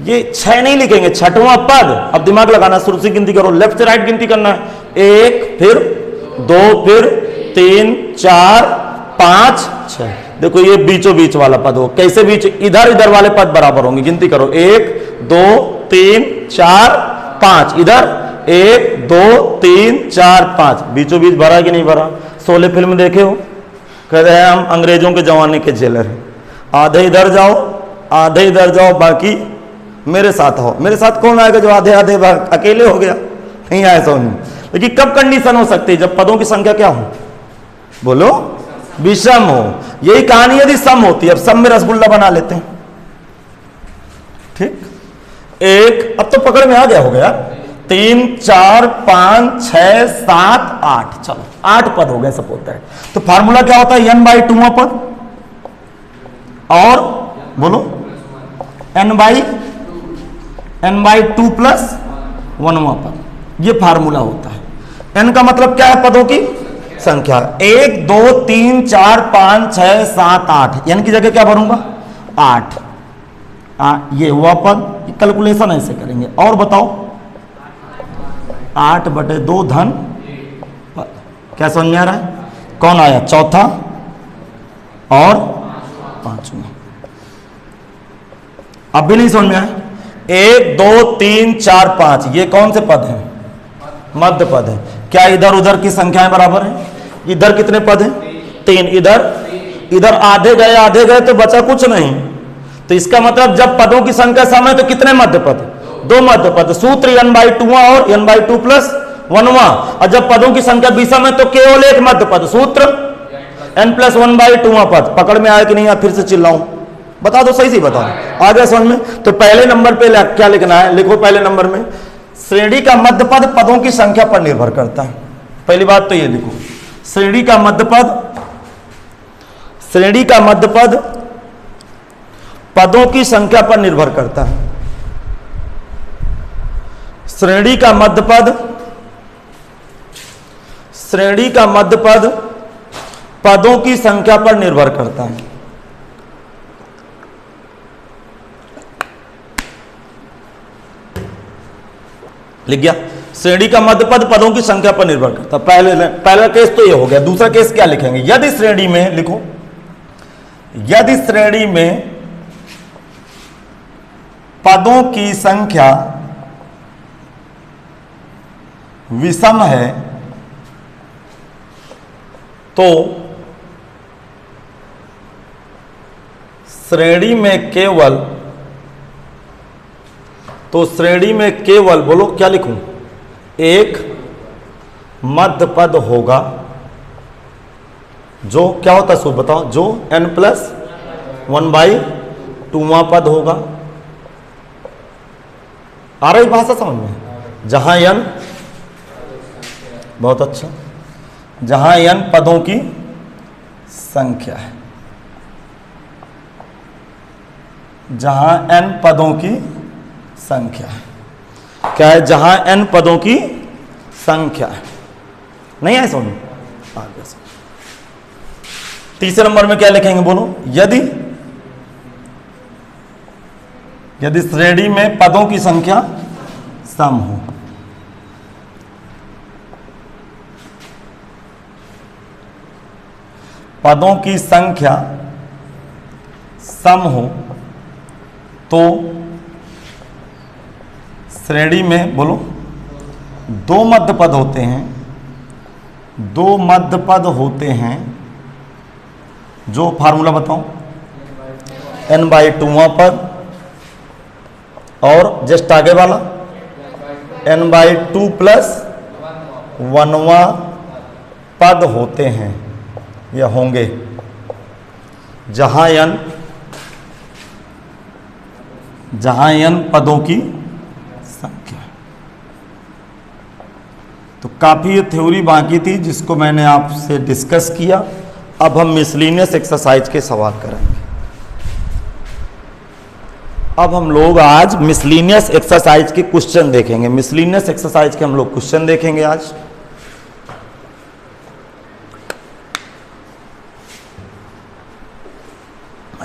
ये 6 नहीं लिखेंगे, छठवां पद। अब दिमाग लगाना, शुरू से गिनती करो, लेफ्ट से राइट गिनती करना है। 1 फिर 2 फिर 3 4 5 6। देखो ये बीचों बीच वाला पद हो। कैसे बीच? इधर इधर वाले पद बराबर होंगे। गिनती करो, 1 2 3 4 5। इधर 1 2 3 4 5। बीचों बीच भरा कि नहीं भरा? शोले फिल्म देखे हो? कह रहे हैं हम अंग्रेजों के जमाने के जेलर हैं। आधे इधर जाओ आधे इधर जाओ, बाकी मेरे साथ हो। मेरे साथ कौन आएगा जो आधे आधे अकेले हो गया? नहीं आए समझ में। लेकिन कब कंडीशन हो सकती है? जब पदों की संख्या क्या हो? बोलो, विषम हो। यही कहानी यदि सम होती है। अब सम में रसगुल्ला बना लेते हैं, ठीक। एक, अब तो पकड़ में आ गया हो गया। 3 4 5 6 7 8। चलो 8 पद हो गए सपोज दैट। तो फार्मूला क्या होता है? n/2वां पद और बोलो n/2 प्लस 1वां पद। ये फार्मूला होता है। n का मतलब क्या है? पदों की संख्या। 1 2 3 4 5 6 7 8। n की जगह क्या भरूंगा? 8। ये हुआ पद। कैलकुलेशन ऐसे करेंगे। और बताओ, 8/2 धन पद। क्या समझ में आ रहा है? कौन आया? चौथा और पांचवा। अब भी नहीं समझ में आया? 1 2 3 4 5 ये कौन से पद हैं? मध्य पद है। क्या इधर उधर की संख्याएं बराबर हैं? इधर कितने पद हैं? 3। इधर आधे गए तो बचा कुछ नहीं। तो इसका मतलब जब पदों की संख्या सम है तो कितने मध्य पद? 2 मध्य पद। सूत्र n/2वां और n/2 प्लस 1वां। और जब पदों की संख्या विषम है तो केवल एक मध्य पद। सूत्र n प्लस 1/2वां पद। पकड़ में आया कि नहीं? फिर से चिल्लाऊं? बता दो, सही बताओ। आ गया समझ में? तो पहले नंबर पे क्या लिखना है? लिखो पहले नंबर में, श्रेणी का मध्य पद पदों की संख्या पर निर्भर करता है। पहली बात तो ये लिखो, श्रेणी का मध्य पद पदों की संख्या पर निर्भर करता है। श्रेणी का मध्य पद पदों की संख्या पर निर्भर करता है। लिख गया? श्रेणी का मध्य पद पदों की संख्या पर निर्भर करता है। पहला केस तो ये हो गया। दूसरा केस क्या लिखेंगे? यदि श्रेणी में, लिखो, यदि श्रेणी में पदों की संख्या विषम है तो श्रेणी में केवल बोलो क्या लिखूं? एक मध्य पद होगा। जो क्या होता है? सो बताओ। जो n प्लस 1/2वां पद होगा। आ रही भाषा समझ में? जहां n, बहुत अच्छा, जहां n पदों की संख्या है, जहां n पदों की संख्या है। क्या है? जहां n पदों की संख्या है। नहीं है समझ? आगे से तीसरे नंबर में क्या लिखेंगे? बोलो, यदि श्रेणी में पदों की संख्या सम हो। पदों की संख्या सम हो तो श्रेणी में, बोलो, 2 मध्य पद होते हैं। 2 मध्य पद होते हैं। जो फार्मूला बताओ, n/2वां पद और जस्ट आगे वाला n/2 प्लस 1वां पद होते हैं या होंगे। जहां n पदों की संख्या। तो तो काफ़ी ये थ्योरी बाकी थी जिसको मैंने आपसे डिस्कस किया। अब हम मिसलिनियस एक्सरसाइज के सवाल करेंगे। अब हम लोग आज मिसलिनियस एक्सरसाइज के क्वेश्चन देखेंगे। मिसलिनियस एक्सरसाइज के हम लोग क्वेश्चन देखेंगे आज।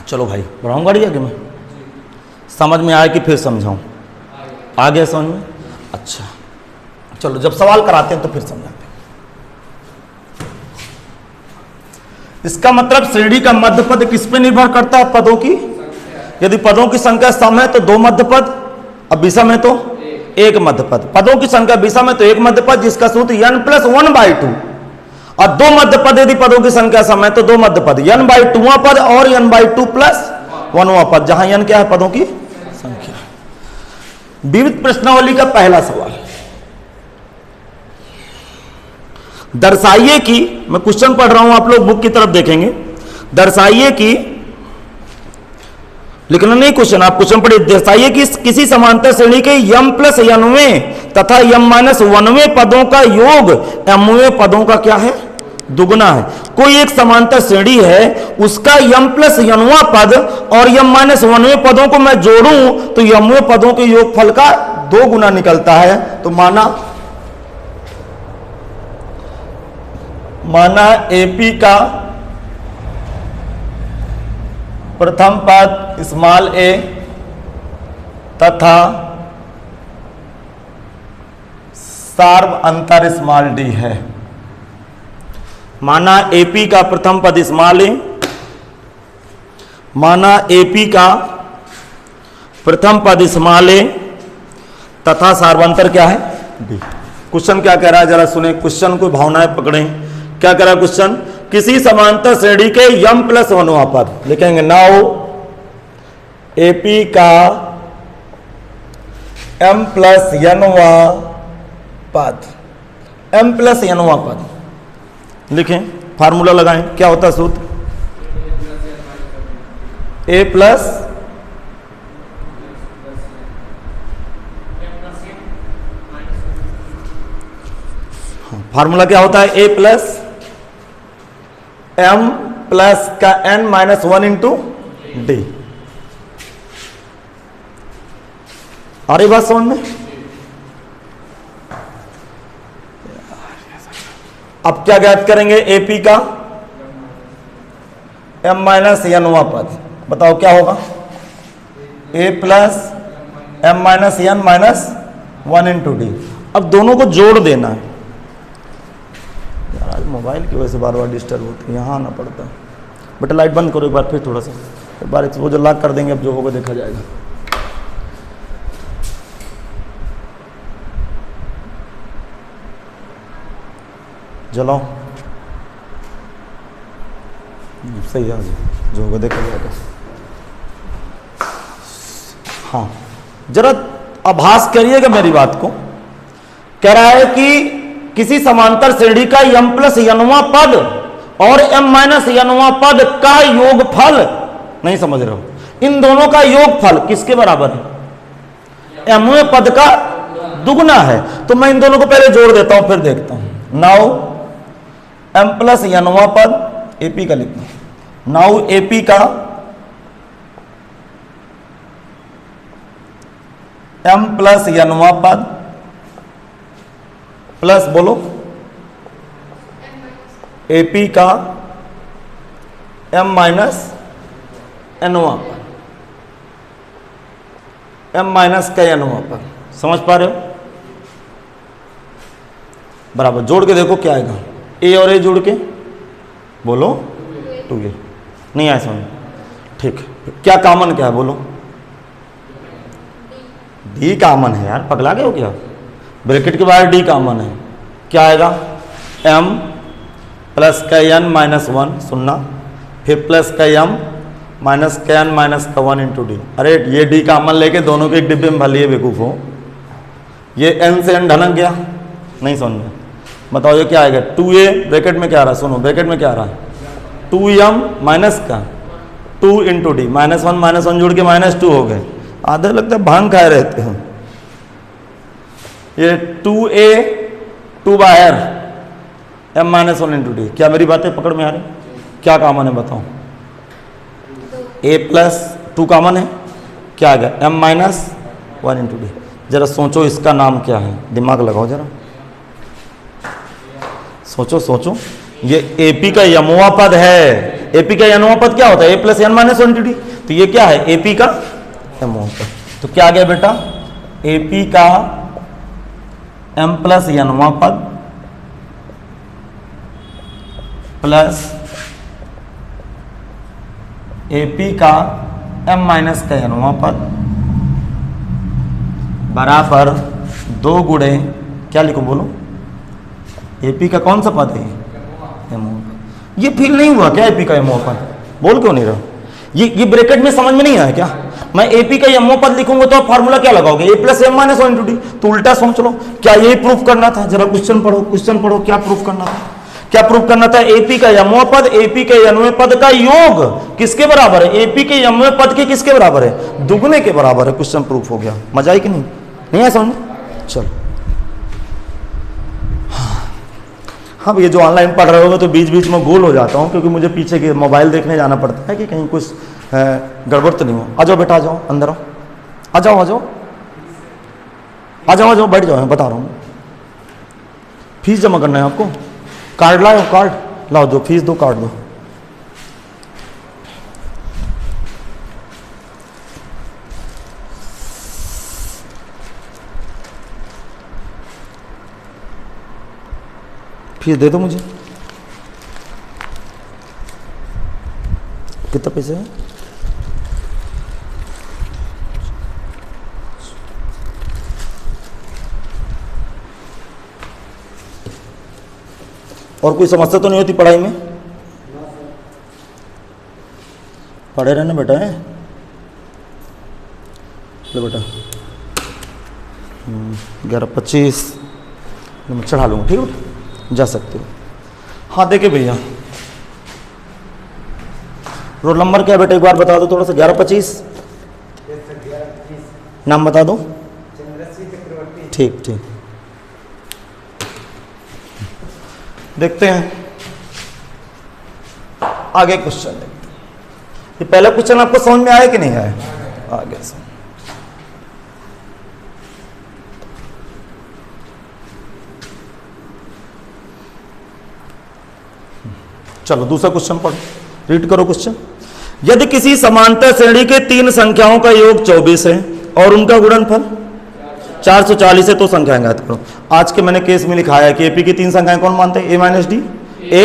चलो भाई बढ़ाऊँ गाड़ी आगे में, समझ में आया कि फिर समझाऊँ? आ गया समझ में? अच्छा चलो, जब सवाल कराते हैं तो फिर समझाते हैं। इसका मतलब श्रेणी का मध्य पद किस पे निर्भर करता है? पदों की। यदि पदों की संख्या सम है तो दो मध्य पद, अब विषम है तो एक मध्य पद। पदों की संख्या विषम है तो एक मध्य पद, जिसका सूत्र n+1/2, और दो मध्य पद यदि पदों की संख्या सम है तो दो मध्य पद, n/2वां पद और n/2+1वां पद, जहां n क्या है? पदों की संख्या। विविध प्रश्नावली का पहला सवाल, दर्शाइए कि, मैं क्वेश्चन पढ़ रहा हूं, आप लोग बुक की तरफ देखेंगे। दर्शाइए कि, लिखना नहीं क्वेश्चन, आप क्वेश्चन पढ़िए। दर्शाइए कि किसी समांतर श्रेणी के m+nवें तथा m-1वें पदों का योग mवें पदों का क्या है? दुगुना है। कोई एक समांतर श्रेणी है, उसका m+nवां पद और m-1वें पदों को मैं जोड़ूं तो mवें पदों के योगफल का 2 गुना निकलता है। तो माना AP का प्रथम पद स्मॉल a तथा सार्व अंतर स्मॉल d है। माना AP का प्रथम पद स्मॉल a, माना AP का प्रथम पद स्मॉल a तथा सार्वंतर क्या है? d। क्वेश्चन क्या कह रहा है जरा सुने, क्वेश्चन को भावनाएं पकड़ें। क्या कह रहा है क्वेश्चन? किसी समांतर श्रेणी के m+1वां पद, लिखेंगे नाउ AP का m+nवां पद, m+nवां पद लिखें, फार्मूला लगाएं। क्या होता है सूत्र? A प्लस फार्मूला क्या होता है? A प्लस m प्लस का n-1 इंटू d। आ रही बात समझ में? अब क्या ज्ञात करेंगे? AP का m-nवां पद, बताओ क्या होगा? A plus m-n-1 into d। अब दोनों को जोड़ देना है। यार मोबाइल की वजह से बार बार डिस्टर्ब होती है, यहाँ आना पड़ता है। बेटा लाइट बंद करो एक बार, फिर थोड़ा सा, एक बार वो जो लॉक कर देंगे, अब जो होगा देखा जाएगा। जलाओ, सही है, जो होगा देखा जाएगा। हाँ जरा आभास करिएगा मेरी बात को। कह रहा है कि किसी समांतर श्रेणी का m+nवां पद और m-nवां पद का योगफल, नहीं समझ रहे हो, इन दोनों का योगफल किसके बराबर है? mवें पद का दुगुना है। तो मैं इन दोनों को पहले जोड़ देता हूं, फिर देखता हूं। नाउ m+nवां पद AP का लिखना, नाउ AP का m+nवां पद प्लस बोलो AP का m-nवां पद, m-nवां पद, समझ पा रहे हो? बराबर जोड़ के देखो क्या आएगा। A और A जोड़ के बोलो 2A, नहीं आया समझ? ठीक, क्या कॉमन क्या है बोलो? D कॉमन है यार, पगला गए हो क्या? ब्रैकेट के बाहर D कॉमन है, क्या आएगा? m प्लस का n-1, सुनना, फिर प्लस का m माइनस का n-1 इंटू d। अरे ये D कॉमन लेके दोनों के एक डिब्बे में भलिए बेवकूफ हो। ये n से n ढनक गया, नहीं समझ में? बताओ ये क्या आएगा? 2A ब्रैकेट में क्या आ रहा है? सुनो ब्रैकेट में क्या आ रहा है? 2m माइनस का 2 इंटू डी, -1 जोड़ के -2 हो गए। आधे लगता है भांग खाए रहते हैं। ये 2A 2 बाहर, m-1 × d। क्या मेरी बातें पकड़ में आ रही? क्या कॉमन है बताओ? a + 2 कॉमन है, क्या आ गया? m-1 × d। जरा सोचो इसका नाम क्या है, दिमाग लगाओ जरा, सोचो सोचो। ये AP का यमुआ पद है। AP का यमुआ पद क्या होता है? a + n-1 × d। तो ये क्या है? AP का यमुआ पद। तो क्या आ गया बेटा? AP का m + n पद प्लस AP का m - का n पद बराबर 2 गुणे, क्या लिखूं बोलो? AP का कौन सा पद है? ये फील नहीं हुआ क्या AP का यमो पद? बोल क्यों नहीं रहा? ये ब्रैकेट में समझ में नहीं आया क्या? मैं AP का यमो पद लिखूंगा तो आप फार्मूला क्या लगाओगे? a + m-1 × d। तो उल्टा सोच लो, क्या यही प्रूफ करना था? जरा क्वेश्चन पढ़ो, क्या प्रूफ करना था? क्या प्रूफ करना था? AP का यमो पद AP के यनवे पद का योग किसके बराबर है? AP के यमवे पद के किसके बराबर है? दुगने के बराबर है। क्वेश्चन प्रूफ हो गया। मजा आई कि नहीं है समझ? चलो, हाँ ये जो ऑनलाइन पढ़ रहे होगे तो बीच बीच में गोल हो जाता हूँ, क्योंकि मुझे पीछे के मोबाइल देखने जाना पड़ता है कि कहीं कुछ गड़बड़ तो नहीं हो। आ जाओ बेटा, आ जाओ अंदर आओ, आ जाओ, बैठ जाओ, मैं बता रहा हूँ। फीस जमा करना है आपको, कार्ड लाओ, कार्ड लाओ, दो फीस दो, कार्ड दो। फीस दे दो मुझे। कितना पैसे है? और कोई समस्या तो नहीं होती पढ़ाई में? पढ़े रहना बेटा है। लो बेटा 11:25 मैं चढ़ा लूँगा, ठीक है, जा सकते हो। हाँ देखिए भैया, रोल नंबर क्या है बेटा, एक बार बता दो थोड़ा सा। 11:25 नाम बता दो। ठीक ठीक, देखते हैं आगे क्वेश्चन। देखते हैं ये पहला क्वेश्चन आपको समझ में आया कि नहीं आया? आ गया समझ। चलो दूसरा क्वेश्चन पढ़ो, रीड करो क्वेश्चन। यदि किसी समांतर श्रेणी के 3 संख्याओं का योग 24 है और उनका गुणनफल 440 है तो संख्याएं ज्ञात करो। आज के मैंने केस में लिखा है कि AP की 3 संख्याएं कौन मानते हैं? a - d, a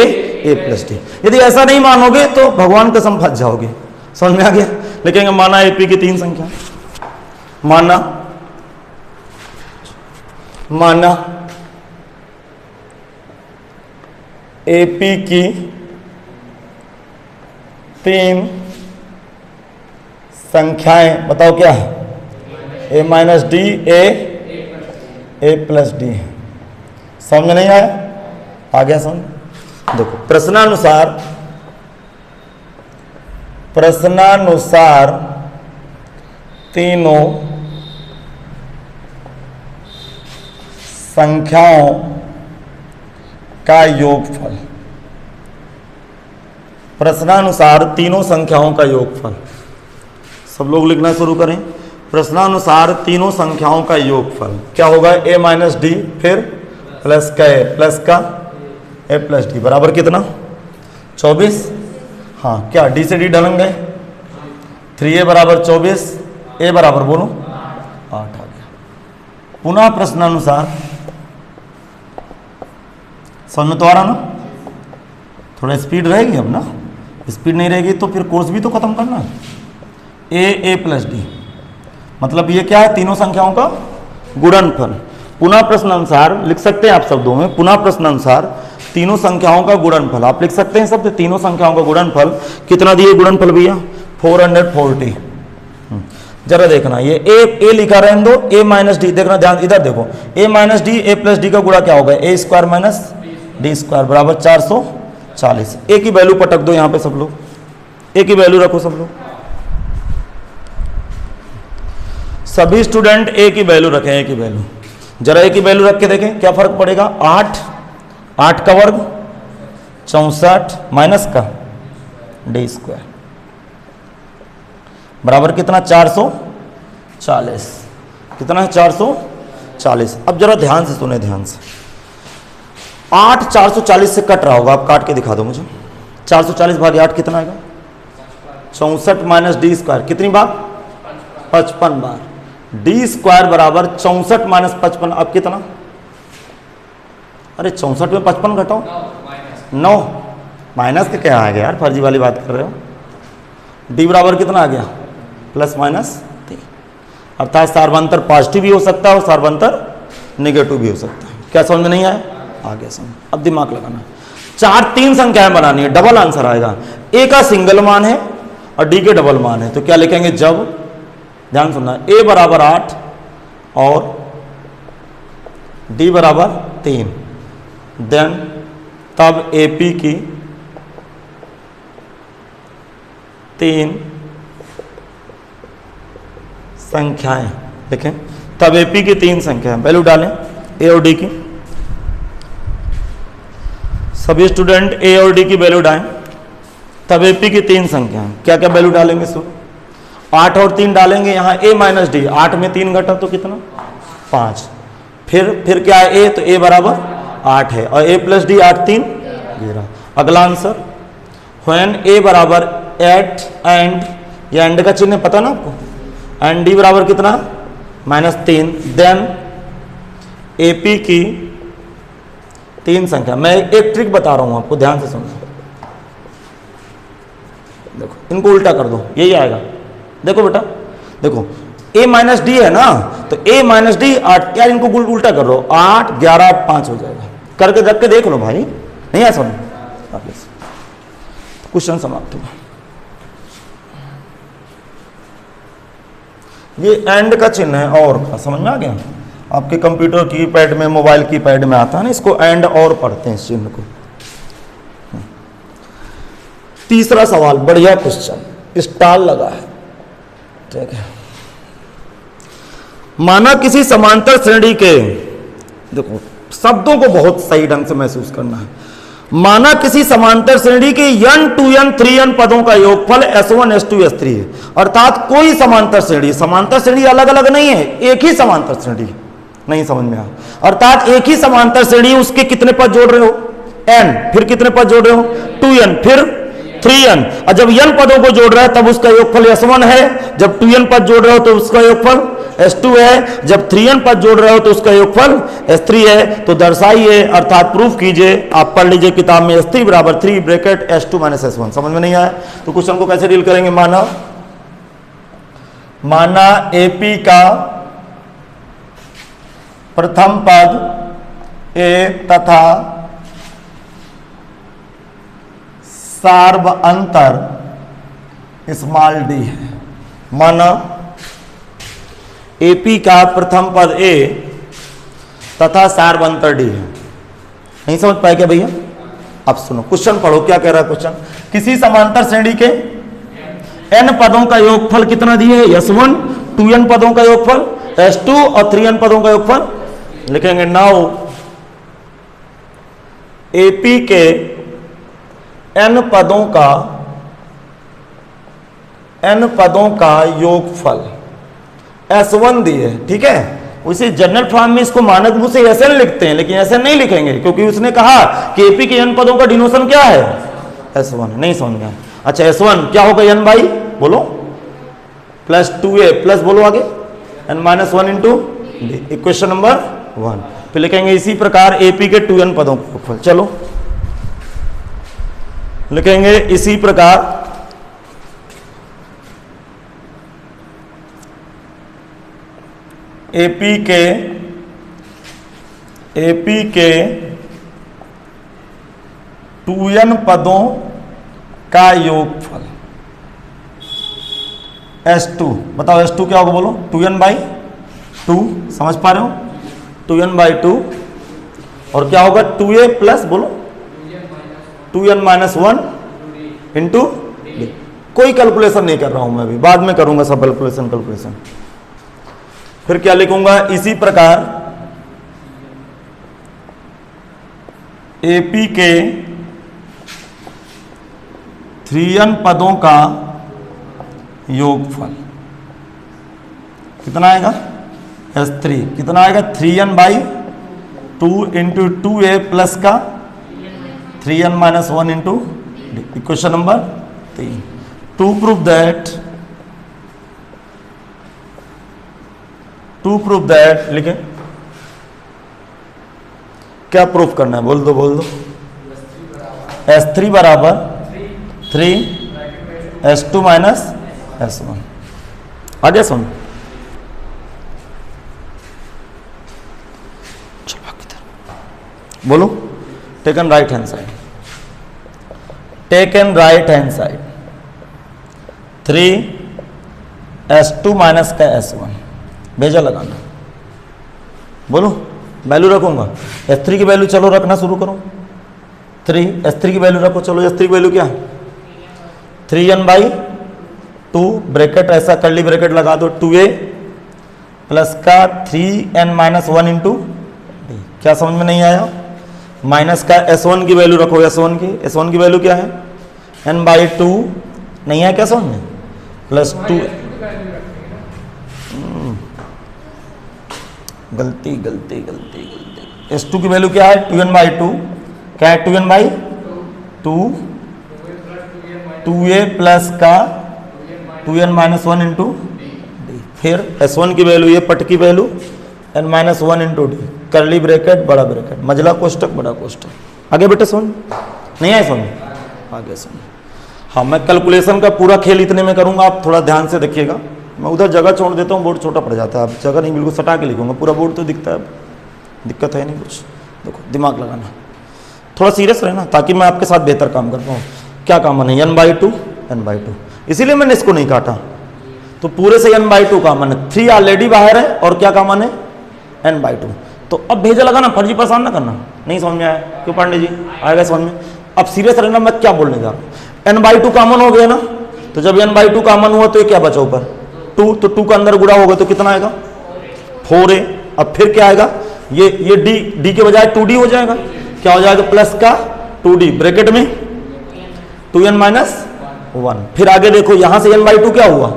+ d। यदि ऐसा नहीं मानोगे तो भगवान कसम फंस जाओगे। समझ में आ गया? लिखेंगे माना AP की 3 संख्या, माना AP की 3 संख्याएं, बताओ क्या है? a - d, a + d। समझ में नहीं आया? आ गया समझ? देखो प्रश्नानुसार तीनों संख्याओं का योगफल, प्रश्नानुसार तीनों संख्याओं का योगफल। सब लोग लिखना शुरू करें। प्रश्नानुसार तीनों संख्याओं का योगफल क्या होगा? a - d फिर प्लस का a + d बराबर कितना? 24। हाँ, क्या d से d ढलन गए? 3a बराबर 24, a बराबर बोलो 8 आ गया। पुनः प्रश्नानुसार, समझ में तो आ रहा ना? थोड़ा स्पीड रहेगी अब ना, स्पीड नहीं रहेगी तो फिर कोर्स भी तो खत्म करना। a + d मतलब ये क्या है? तीनों संख्याओं का गुणनफल। पुनः प्रश्नानुसार लिख सकते हैं आप शब्दों में, पुनः प्रश्नानुसार तीनों संख्याओं का गुणनफल आप लिख सकते हैं शब्द। तीनों संख्याओं का गुणनफल कितना दिए? गुणनफल भैया 440। जरा देखना, ये a लिखा रहने दो, a - d देखना, ध्यान इधर देखो। a - d a + d का गुणा क्या होगा? a² - d² बराबर 440। a की वैल्यू पटक दो यहाँ पे सब लोग, a की वैल्यू रखो सब लोग। सभी स्टूडेंट a की वैल्यू रखें, a की वैल्यू जरा एक ही वैल्यू रख के देखें क्या फर्क पड़ेगा। 8, 8 का वर्ग 64 माइनस का डी स्क्वायर बराबर कितना 440। कितना है 440। अब जरा ध्यान से सुने, ध्यान से। 8 440 से कट रहा होगा, आप काट के दिखा दो मुझे। 440 भागे 8 कितना आएगा 64 माइनस डी स्क्वायर कितनी बार 55 बार। डी स्क्वायर बराबर 64 माइनस 55। अब कितना, अरे 64 में 55 घटाओ 9 माइनस के क्या आ गया यार, फर्जी वाली बात कर रहे हो। डी बराबर कितना आ गया प्लस माइनस 3, अर्थात सार्वंतर पॉजिटिव भी हो सकता है और सार्वंतर नेगेटिव भी हो सकता है। क्या समझ में नहीं आया, आ गया समझ। अब दिमाग लगाना है, 4 3 संख्याएं बनानी है, डबल आंसर आएगा। ए का सिंगल मान है और डी के डबल मान है, तो क्या लिखेंगे जब, ध्यान सुनना, ए बराबर 8 और डी बराबर 3, देन तब एपी की 3 संख्याएं, देखें तब एपी की 3 संख्याएं, वैल्यू डालें ए और डी की। सभी स्टूडेंट ए और डी की वैल्यू डालें, तब एपी की 3 संख्याएं। क्या क्या वैल्यू डालेंगे सुन, 8 और 3 डालेंगे, यहाँ ए माइनस डी, 8 में 3 घटा तो कितना 5, फिर क्या है ए, तो ए बराबर 8 है और ए प्लस डी 8 3 11। अगला आंसर, व्हेन ए बराबर 8 एंड, ये एंड का चिन्ह पता ना आपको, एंड डी बराबर कितना -3, देन एपी की 3 संख्या। मैं एक ट्रिक बता रहा हूं आपको, ध्यान से सुनना। देखो इनको उल्टा कर दो, यही आएगा। देखो बेटा, देखो a माइनस डी है ना, तो a माइनस डी 8, यार इनको उल्टा कर दो, 8 11 8 5 हो जाएगा। करके रख के देख लो भाई, नहीं है समझ। क्वेश्चन समाप्त हुआ। ये एंड का चिन्ह है और का, समझ में आ गया। आपके कंप्यूटर कीपैड में, मोबाइल कीपैड में आता है ना, इसको एंड और पढ़ते हैं इस चिन्ह को। तीसरा सवाल, बढ़िया क्वेश्चन, स्टार लगा है, ठीक है। माना किसी समांतर श्रेणी के, देखो शब्दों को बहुत सही ढंग से महसूस करना है। माना किसी समांतर श्रेणी के n 2n 3n पदों का योगफल s1 s2 s3 है। अर्थात कोई समांतर श्रेणी अलग अलग नहीं है, एक ही समांतर श्रेणी, नहीं समझ में आया। अर्थात एक ही समांतर श्रेणी, उसके कितने पद जोड़ रहे हो n, फिर कितने पद जोड़ रहे हो 2n, फिर 3n, और जब n पदों को जोड़ रहा है तब उसका योगफल s1 है, जब 2n पद जोड़ रहे हो तो उसका योगफल s2 है, जब 3n पद जोड़ रहे हो तो उसका योगफल s3 है। तो दर्शाइए, अर्थात प्रूफ कीजिए, आप पढ़ लीजिए किताब में, s3 बराबर 3 ब्रैकेट s2 माइनस s1। समझ में नहीं आया तो क्वेश्चन को कैसे डील करेंगे। माना एपी का प्रथम पद a तथा सार्व अंतर स्मॉल डी है। माना एपी का प्रथम पद ए तथा सार्व अंतर डी है। नहीं समझ पाए क्या भैया? अब सुनो क्वेश्चन पढ़ो, क्या कह रहा है क्वेश्चन। किसी समांतर श्रेणी के n पदों का योगफल कितना दिए है s1, 2n पदों का योगफल s2 और 3n पदों का योगफल लिखेंगे। नाउ एपी के n पदों का योगफल s1 दिए, ठीक है। उसी जनरल फॉर्म में इसको मानक रूप से ऐसे लिखते हैं, लेकिन ऐसे नहीं लिखेंगे क्योंकि उसने कहा कि एपी के n पदों का डिनोशन क्या है s1। नहीं समझ गया? अच्छा s1 क्या होगा n बाई, बोलो प्लस 2a प्लस, बोलो आगे n minus 1 into D, equation number 1। फिर लिखेंगे इसी प्रकार एपी के 2n पदों का योगफल। चलो लिखेंगे इसी प्रकार एपी के 2n पदों का योगफल s2। बताओ s2 क्या होगा, बोलो 2n बाई 2, समझ पा रहे हो 2n बाई 2, और क्या होगा 2a प्लस, बोलो 2n माइनस 1 इंटू डी। कोई कैलकुलेशन नहीं कर रहा हूं मैं अभी, बाद में करूंगा सब कैलकुलेशन। फिर क्या लिखूंगा, इसी प्रकार एपी के 3n पदों का योगफल कितना आएगा? S3 कितना आएगा? 3n/2 इंटू 2a प्लस का 3n-1 into D. Equation number 3। To prove that लिखें, क्या प्रूफ करना है? बोल दो S3 बराबर 3 S2 माइनस S1। आगे सुन, बोलो। Taken right hand side, 3 S2 minus का S1 भेजा लगाना। बोलो, वैल्यू रखूंगा। S3 की वैल्यू चलो रखना शुरू करो। 3 S3 की वैल्यू रखो। चलो S3 की वैल्यू क्या? 3n/2 ब्रैकेट ऐसा कर्ली ब्रैकेट लगा दो 2a प्लस का 3n-1 इंटू डी। क्या समझ में नहीं आया? माइनस का S1 की वैल्यू रखो। S1 की वैल्यू क्या है? n/2 नहीं है क्या समझ में? प्लस 2 गलती। S2 की वैल्यू क्या है? 2n/2। क्या है 2n/2? 2a प्लस का 2n-1 इंटू डी। फिर S1 की वैल्यू, ये पट की वैल्यू n-1 इंटू डी, करली ब्रैकेट बड़ा ब्रैकेट, मझला कोष्टक बड़ा कोष्टक। आगे बेटे सुन, नहीं आए सुन? आगे सुन। हाँ, मैं कैलकुलेशन का पूरा खेल इतने में करूंगा, आप थोड़ा ध्यान से देखिएगा। मैं उधर जगह छोड़ देता हूँ, बोर्ड छोटा पड़ जाता है। आप जगह नहीं, बिल्कुल सटा के लिखूंगा, पूरा बोर्ड तो दिखता है, दिक्कत है नहीं कुछ। देखो, दिमाग लगाना, थोड़ा सीरियस रहना, ताकि मैं आपके साथ बेहतर काम कर पाऊँ। क्या कॉमन है? n/2। इसीलिए मैंने इसको नहीं काटा, तो पूरे से n/2 कॉमन है। 3 ऑलरेडी बाहर है, और क्या कॉमन है? n/2। तो अब भेजा लगाना, फर्जी परेशान ना करना। नहीं समझ में आया? क्यों पांडे जी? आएगा समझ में? अब सीरियस रहना, मैं क्या बोलने जा रहा हूँ। n/2 कॉमन हो गया ना, तो जब n/2 कॉमन हुआ तो ये क्या बचा ऊपर? 2। तो 2 का अंदर गुणा होगा तो कितना आएगा? 4a। अब फिर क्या आएगा? ये d के बजाय 2d हो जाएगा। क्या हो जाएगा? प्लस का 2d ब्रैकेट में 2n-1। फिर आगे देखो, यहां से n/2 क्या हुआ?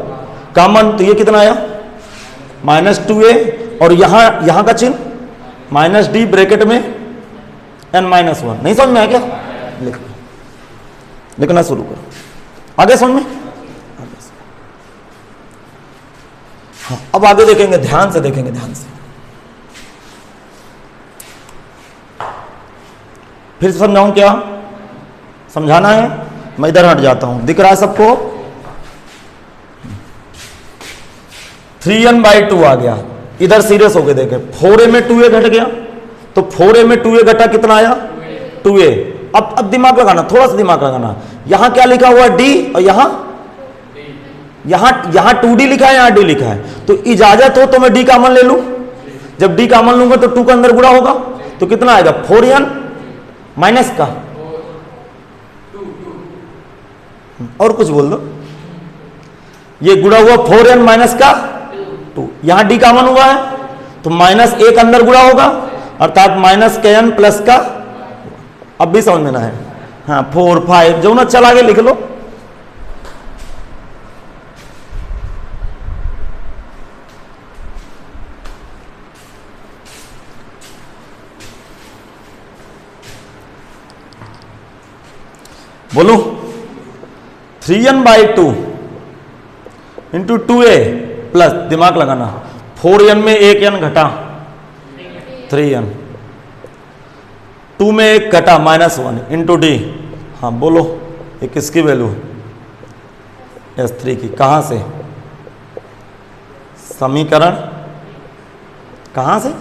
कॉमन, तो ये कितना आया? -2a, और यहां का चिन्ह -d ब्रैकेट में n-1। नहीं समझ में आया क्या? लिखना शुरू करो। आगे समझ में? हाँ, अब आगे देखेंगे, ध्यान से देखेंगे, ध्यान से। फिर समझाऊं क्या? समझाना है? मैं इधर हट जाता हूं, दिख रहा है सबको? 3n/2 आ गया। इधर सीरियस होके देखे, 4a में 2a घट गया, तो 4a में 2a घटा, कितना आया? 2a। अब दिमाग लगाना, थोड़ा सा दिमाग लगाना। यहां क्या लिखा हुआ? d, और यहां 2d लिखा है, यहां d लिखा है। तो इजाजत हो तो मैं d कॉमन ले लूं। जब d कॉमन लूंगा तो 2 का अंदर गुणा होगा, तो कितना आएगा? 4n माइनस का, और कुछ बोल दो, ये गुणा हुआ 4n माइनस का 2। यहां d कॉमन हुआ है, तो -1 अंदर गुणा होगा, अर्थात -kn प्लस का। अब भी समझ में ना है? हाँ, 4 5 जो ना, चल आगे लिख लो। बोलो, 3n/2 इंटू 2a प्लस, दिमाग लगाना, 4n में 1n घटा 3n, 2 में 1 घटा -1 इंटू d। हाँ बोलो, ये किसकी वैल्यू? S3 की। कहां से? समीकरण कहां से? हाँ,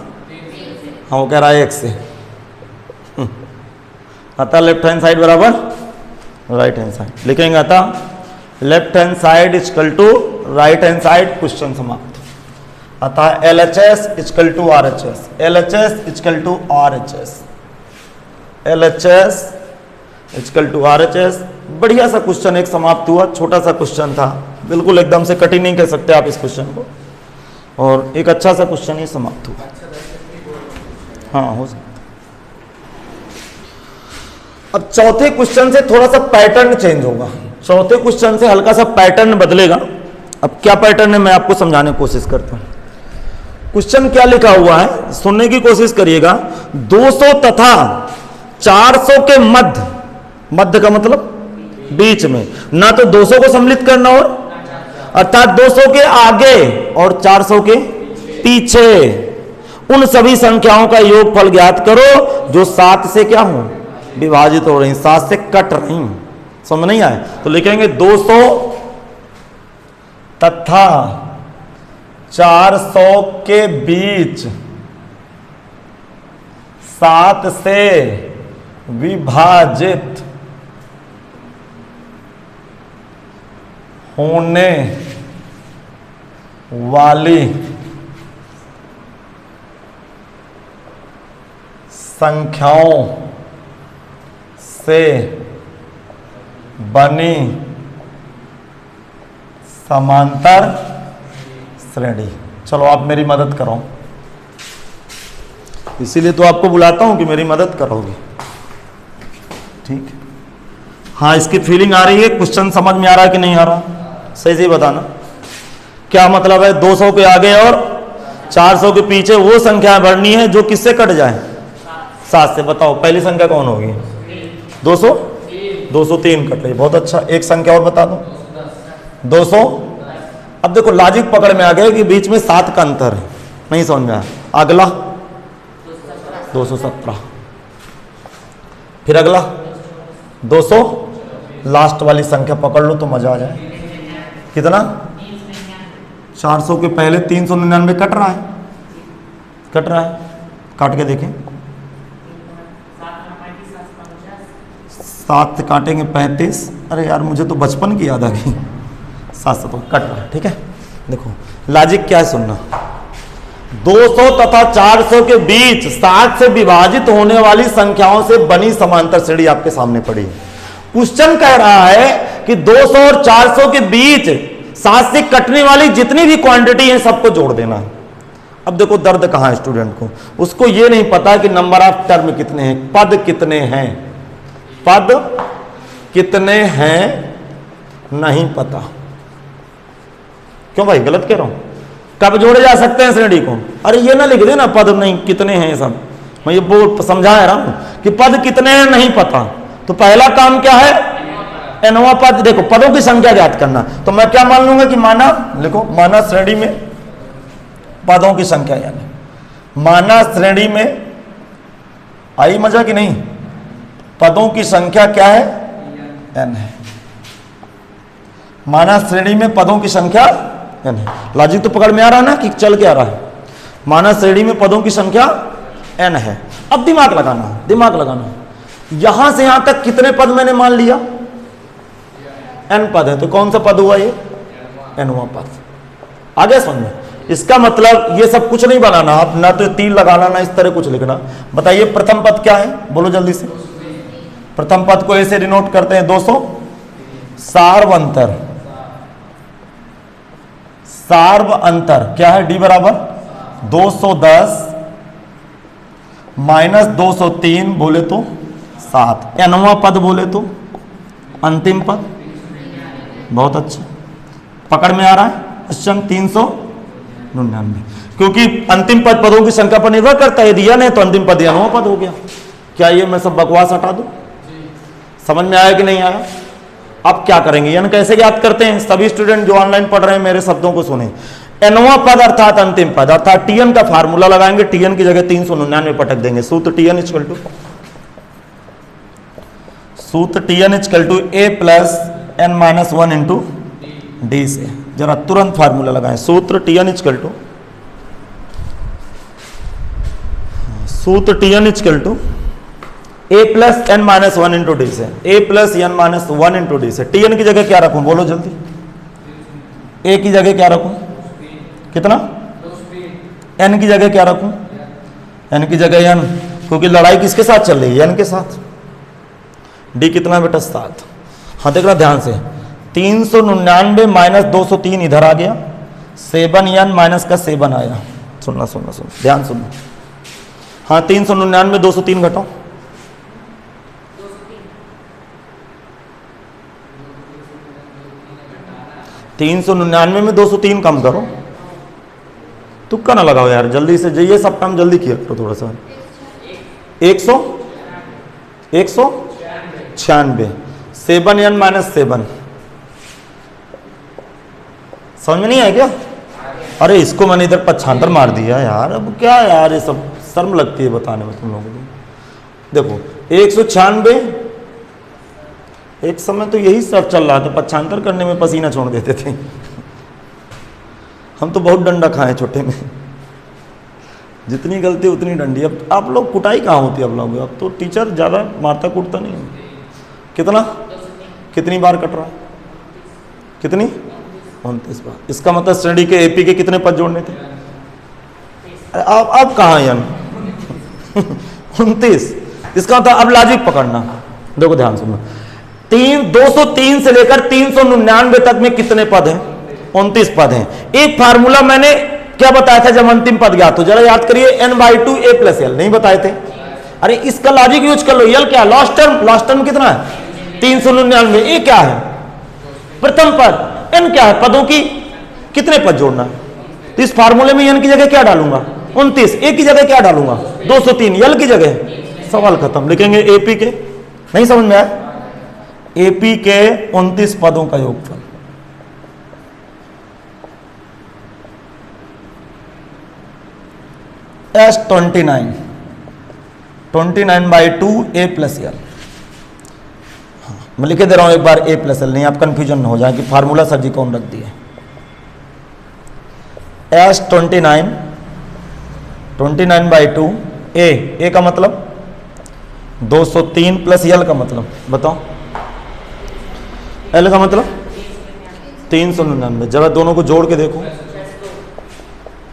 वो कह रहा है x से। अतः लेफ्ट हैंड साइड बराबर राइट हैंड साइड लिखेंगे। अतः left hand side equal to right hand side, question समाप्त। अतः LHS equal to RHS, LHS equal to RHS, LHS equal to RHS। बढ़िया सा क्वेश्चन एक समाप्त हुआ, छोटा सा क्वेश्चन था, बिल्कुल एकदम से कठिन नहीं कह सकते आप इस क्वेश्चन को, और एक अच्छा सा क्वेश्चन ही समाप्त हुआ। हाँ, हो सकता। अब चौथे क्वेश्चन से थोड़ा सा पैटर्न चेंज होगा, चौथे क्वेश्चन से हल्का सा पैटर्न बदलेगा। अब क्या पैटर्न है मैं आपको समझाने की कोशिश करता हूं। क्वेश्चन क्या लिखा हुआ है सुनने की कोशिश करिएगा। 200 तथा 400 के मध्य, मध्य का मतलब बीच में, ना तो 200 को सम्मिलित करना और अर्थात 200 के आगे और 400 के पीछे उन सभी संख्याओं का योगफल ज्ञात करो जो 7 से क्या हो विभाजित हो रही, 7 से कट रही। समझ नहीं आए तो लिखेंगे 200 तथा 400 के बीच 7 से विभाजित होने वाली संख्याओं से बनी समांतर श्रेणी। चलो आप मेरी मदद करो, इसीलिए तो आपको बुलाता हूं कि मेरी मदद करोगे, ठीक है। हाँ, इसकी फीलिंग आ रही है, क्वेश्चन समझ में आ रहा है कि नहीं आ रहा, सही से बताना। क्या मतलब है 200 के आगे और 400 के पीछे वो संख्या बढ़नी है जो किससे कट जाए, 7 से। बताओ पहली संख्या कौन होगी, 200, 203 कट रही, बहुत अच्छा। एक संख्या और बता दो, 200। अब देखो लॉजिक पकड़ में आ गया कि बीच में 7 का अंतर है, नहीं समझ में आया। अगला 217, फिर अगला 200, लास्ट वाली संख्या पकड़ लो तो मजा आ जाए। कितना, 400 के पहले 399 कट रहा है, कट रहा है, काट के देखें। 7 से काटेंगे 35, अरे यार मुझे तो बचपन की याद आ गई। 7 से तो कट रहा है, ठीक है। देखो लॉजिक क्या है सुनना, 200 तथा 400 के बीच 7 से विभाजित होने वाली संख्याओं से बनी समांतर श्रेणी आपके सामने पड़ी है। क्वेश्चन कह रहा है कि 200 और 400 के बीच 7 से कटने वाली जितनी भी क्वांटिटी है सबको जोड़ देना है। अब देखो दर्द कहां है स्टूडेंट को, उसको यह नहीं पता कि नंबर ऑफ टर्म कितने हैं, पद कितने हैं, पद कितने हैं नहीं पता। क्यों भाई गलत कह रहा हूं, कब जोड़े जा सकते हैं श्रेणी को, अरे ये ना लिख देना पद नहीं कितने हैं सब, मैं ये बोल समझा रहा हूं कि पद कितने हैं नहीं पता। तो पहला काम क्या है, एनवा पद। देखो पदों की संख्या ज्ञात करना, तो मैं क्या मान लूंगा कि माना, लिखो माना श्रेणी में पदों की संख्या, यानी माना श्रेणी में आई मजा कि नहीं, पदों की संख्या क्या है, n है। माना श्रेणी में पदों की संख्या n है। लॉजिक तो पकड़ में आ रहा है ना कि चल क्या रहा है। माना श्रेणी में पदों की संख्या n है। अब दिमाग लगाना, दिमाग लगाना, यहां से यहां तक कितने पद मैंने मान लिया, n पद है, तो कौन सा पद हुआ ये, nवां पद। आगे समझ, इसका मतलब ये सब कुछ नहीं बनाना आप, ना तो तीर लगाना ना इस तरह कुछ लिखना। बताइए प्रथम पद क्या है, बोलो जल्दी से। प्रथम पद को ऐसे डिनोट करते हैं 200, सार्व अंतर, सार्व अंतर क्या है, d बराबर 210 माइनस 203 बोले तो 7, nवां पद बोले तो अंतिम पद। बहुत अच्छा, पकड़ में आ रहा है क्वेश्चन 399, क्योंकि अंतिम पद पदों की संख्या पर निर्भर करता है, दिया नहीं तो अंतिम पद nवां पद हो गया। क्या ये मैं सब बकवास हटा दूं, समझ में आया कि नहीं आया। अब क्या करेंगे, यानी कैसे याद करते हैं, सभी स्टूडेंट जो ऑनलाइन पढ़ रहे हैं मेरे शब्दों को सुने। nवां पद अर्थात अंतिम पद, अर्थात tn का फार्मूला लगाएंगे, tn की जगह 399 पटक देंगे। सूत्र tn इक्वल टू, सूत्र tn equal to a plus n minus 1 into D से। जरा तुरंत फार्मूला लगाएं, सूत्र tn इक्वल टू, सूत्र tn equal to a plus n minus 1 into D से, a plus n minus 1 into D से। tn की जगह क्या रखूं, बोलो जल्दी, a की जगह क्या रखूं, कितना, n की जगह क्या रखूं, n की जगह n, क्योंकि लड़ाई किसके साथ चल रही है, n के साथ। d कितना बेटा 7। हाँ देखना ध्यान से, 399 माइनस 203 इधर आ गया, 7n माइनस का 7 आया। सुनना सुनना सुनना, ध्यान सुनना। हाँ 399 203 घटाओ, 399 में 203 कम करो, तुक्का ना लगाओ यार, जल्दी से ये सब काम जल्दी किया करो थोड़ा सा। 196 7n माइनस 7, समझ में नहीं आया क्या? अरे इसको मैंने इधर पच्छांतर मार दिया यार, अब क्या यार, ये सब शर्म लगती है बताने में तुम लोगों को। देखो 196, एक समय तो यही सब चल रहा था, पच्छांतर करने में पसीना छोड़ देते थे हम तो बहुत डंडा खाए छोटे में, जितनी गलती उतनी डंडी। अब आप लोग कुटाई कहाँ होती है आप लोगों, अब तो टीचर ज़्यादा मारता कूटता नहीं है। कितना, कितनी बार कट रहा है, कितनी, 29 बार। इसका मतलब श्रेणी के एपी के कितने पद जोड़ने थे? अब कहाँ यान 29। इसका मतलब अब लॉजिक पकड़ना, देखो ध्यान सुनो, 203 से लेकर 399 तक में कितने पद हैं? 29 पद हैं। एक फार्मूला मैंने क्या बताया था जब अंतिम पद ज्ञात हो, जरा याद करिए, n/2 a + l, नहीं बताए थे? अरे इसका लॉजिक यूज कर लो। यल क्या, लास्ट टर्म कितना है? 399। ए क्या है? प्रथम पद। n क्या है? पदों की कितने पद जोड़ना है? तो इस फार्मूले में n की जगह क्या डालूंगा? 29। ए की जगह क्या डालूंगा? 203। यल की जगह, सवाल खत्म। लिखेंगे एपी के, नहीं समझ में आया? एपी के 29 पदों का योगफल। S29/2 a + l। मैं लिखे दे रहा हूं एक बार a + l, नहीं आप कंफ्यूजन हो जाए कि फार्मूला सर जी कौन रख दिए। S29/2 a का मतलब 203 + l का मतलब बताओ, l का मतलब 399। जरा दोनों को जोड़ के देखो,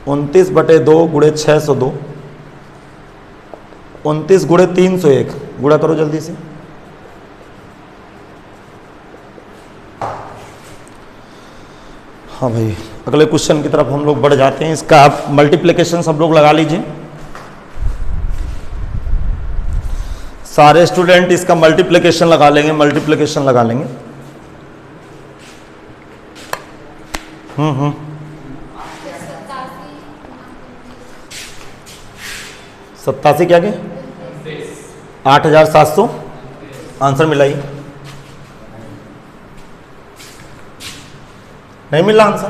29/2 गुणे 602, 29 गुणे 301, गुणा करो जल्दी से। हाँ भाई, अगले क्वेश्चन की तरफ हम लोग बढ़ जाते हैं। इसका आप मल्टीप्लिकेशन सब लोग लगा लीजिए, सारे स्टूडेंट इसका मल्टीप्लिकेशन लगा लेंगे, मल्टीप्लिकेशन लगा लेंगे। 87 क्या के 8700 आंसर मिला ही नहीं मिला आंसर।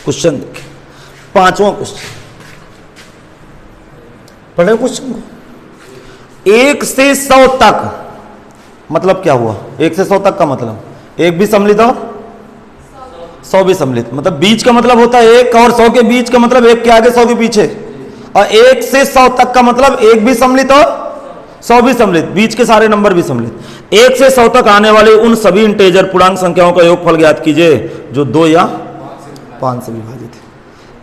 क्वेश्चन देखिए, 5वां क्वेश्चन पढ़े क्वेश्चन को। 1 से 100 तक मतलब क्या हुआ? 1 से 100 तक का मतलब 1 भी सम्मिलित और 100 भी सम्मिलित, मतलब बीच का मतलब होता है 1 और 100 के बीच का मतलब 1 के आगे 100 के पीछे, और 1 से 100 तक का मतलब 1 भी सम्मिलित और 100 भी सम्मिलित, बीच के सारे नंबर भी सम्मिलित। 1 से 100 तक आने वाले उन सभी इंटेजर पूर्णांक संख्याओं का योगफल ज्ञात कीजिए जो 2 या 5 से विभाजित है।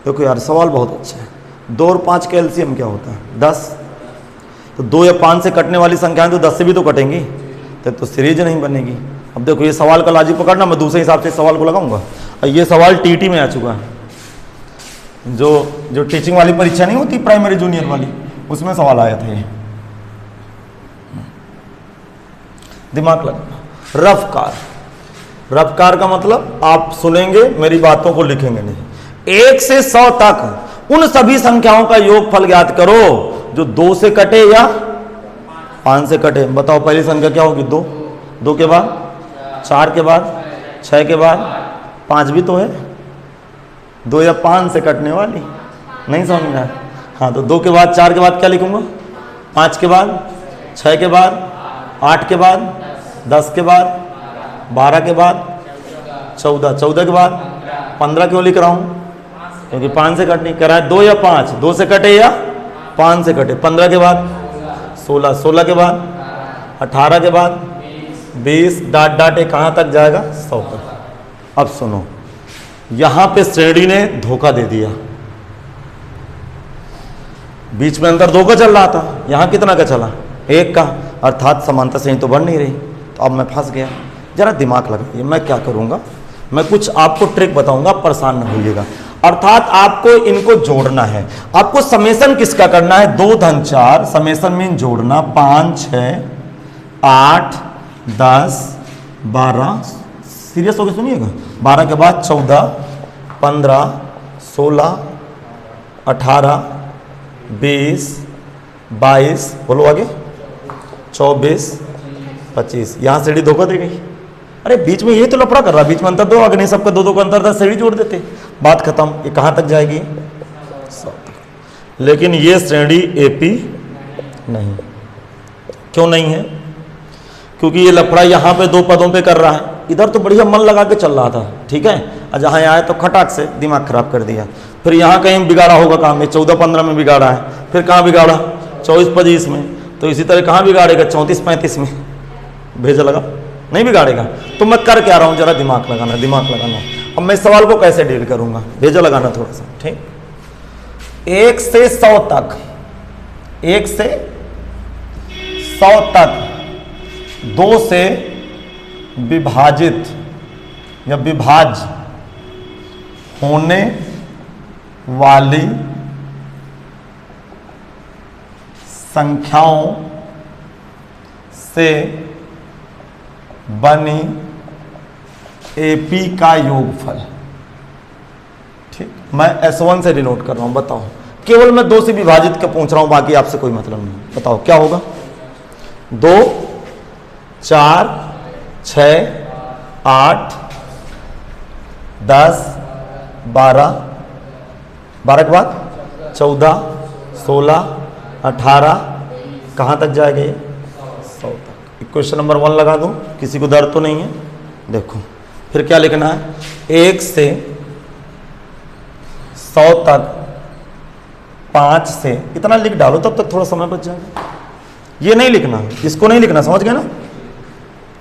देखो यार सवाल बहुत अच्छा है। 2 और 5 का एलसीएम क्या होता है? 10। तो 2 या 5 से कटने वाली संख्याएं तो 10 से भी तो कटेंगी, तब तो सीरीज नहीं बनेगी। अब देखो ये सवाल का लॉजिक पकड़ना, मैं दूसरे हिसाब से सवाल को लगाऊंगा। और ये सवाल टीटी में आ चुका है, जो टीचिंग वाली परीक्षा नहीं होती प्राइमरी जूनियर वाली, उसमें सवाल आया था ये। दिमाग लगाना। रफ्कार का मतलब आप सुनेंगे मेरी बातों को लिखेंगे नहीं। 1 से 100 तक उन सभी संख्याओं का योगफल ज्ञात करो जो 2 से कटे या 5 से कटे। बताओ पहली संख्या क्या होगी? 2, 2 के बाद 4 के बाद 6 के बाद 5 भी तो है, 2 या 5 से कटने वाली, नहीं समझ में आया? हाँ, तो 2 के बाद 4 के बाद क्या लिखूंगा? 5 के बाद 6 के बाद 8 के बाद 10 के बाद 12 के बाद 14, 14 के बाद 15 क्यों लिख रहा हूँ? क्योंकि 5 से कटनी करा है। 2 या 5, 2 से कटे या 5 से कटे। 15 के बाद 16, 16 के बाद 18 के बाद 20, डाट डाट ये कहाँ तक जाएगा? 100 तक। अब सुनो, यहां पे श्रेणी ने धोखा दे दिया, बीच में अंतर 2 का चल रहा था, यहां कितना का चला? 1 का, अर्थात समानता श्रेणी तो बढ़ नहीं रही। तो अब मैं फंस गया। जरा दिमाग लगाइए, मैं क्या करूंगा, मैं कुछ आपको ट्रिक बताऊंगा, परेशान न होइएगा। अर्थात आपको इनको जोड़ना है। आपको समेशन किसका करना है? 2 धन 4, समेशन मीन जोड़ना। 5 6 8 10 12, सीरियस होकर सुनिएगा। 12 के बाद 14 15 16 18 20 22, बोलो आगे, 24 25। यहां सीढ़ी धोखा दे गई। अरे बीच में ये तो लफड़ा कर रहा, बीच में अंतर दो, आगे नहीं, सबका 2 2 का अंतर था, सीढ़ी जोड़ देते, बात खत्म। ये कहां तक जाएगी? 100 तक। लेकिन ये श्रेणी एपी नहीं। क्यों नहीं है? क्योंकि ये लफड़ा यहां पे 2 पदों पे कर रहा है, इधर तो बढ़िया मन लगा के चल रहा था, ठीक है, और जहां आए तो खटाक से दिमाग खराब कर दिया। फिर यहां कहीं बिगाड़ा होगा काम में, 14 15 में बिगाड़ा है, फिर कहां बिगाड़ा? 24 25 में। तो इसी तरह कहां बिगाड़ेगा? 34 35 में भेजा लगा, नहीं बिगाड़ेगा। तो मैं कर क्या रहा हूं, जरा दिमाग लगाना, दिमाग लगाना। अब मैं सवाल को कैसे डील करूंगा, भेजा लगाना थोड़ा सा, ठीक। 1 से 100 तक, 1 से 100 तक 2 से विभाजित या विभाज्य होने वाली संख्याओं से बनी एपी का योगफल। ठीक, मैं S1 से डिनोट कर रहा हूं। बताओ, केवल मैं 2 से विभाजित का पूछ रहा हूं, बाकी आपसे कोई मतलब नहीं। बताओ क्या होगा? 2 4 6 8 10 12, 12 के बाद 14 16 18, कहां तक जाएगा ये? 100 तक। क्वेश्चन नंबर 1 लगा दूं, किसी को दर्द तो नहीं है? देखो फिर क्या लिखना है? 1 से 100 तक 5 से, इतना लिख डालो, तब तक थोड़ा समय बच जाएगा। ये नहीं लिखना, इसको नहीं लिखना, समझ गए ना?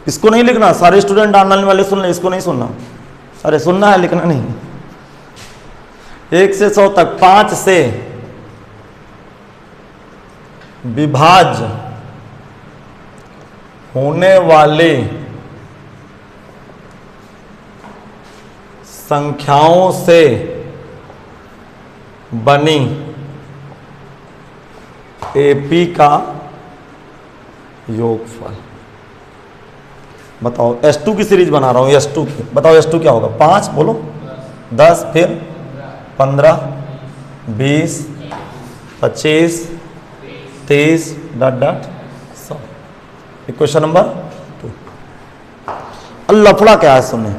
इसको नहीं लिखना। सारे स्टूडेंट ऑनलाइन वाले सुन ले, इसको नहीं सुनना। अरे सुनना है, लिखना नहीं। 1 से 100 तक 5 से विभाज्य होने वाले संख्याओं से बनी एपी का योगफल। बताओ, S2 की सीरीज बना रहा हूं, S2 की। बताओ S2 क्या होगा? 5 बोलो, 10, फिर 15 20 25 30 डॉट डॉट 100। Question number 2। लफड़ा क्या है? सुने,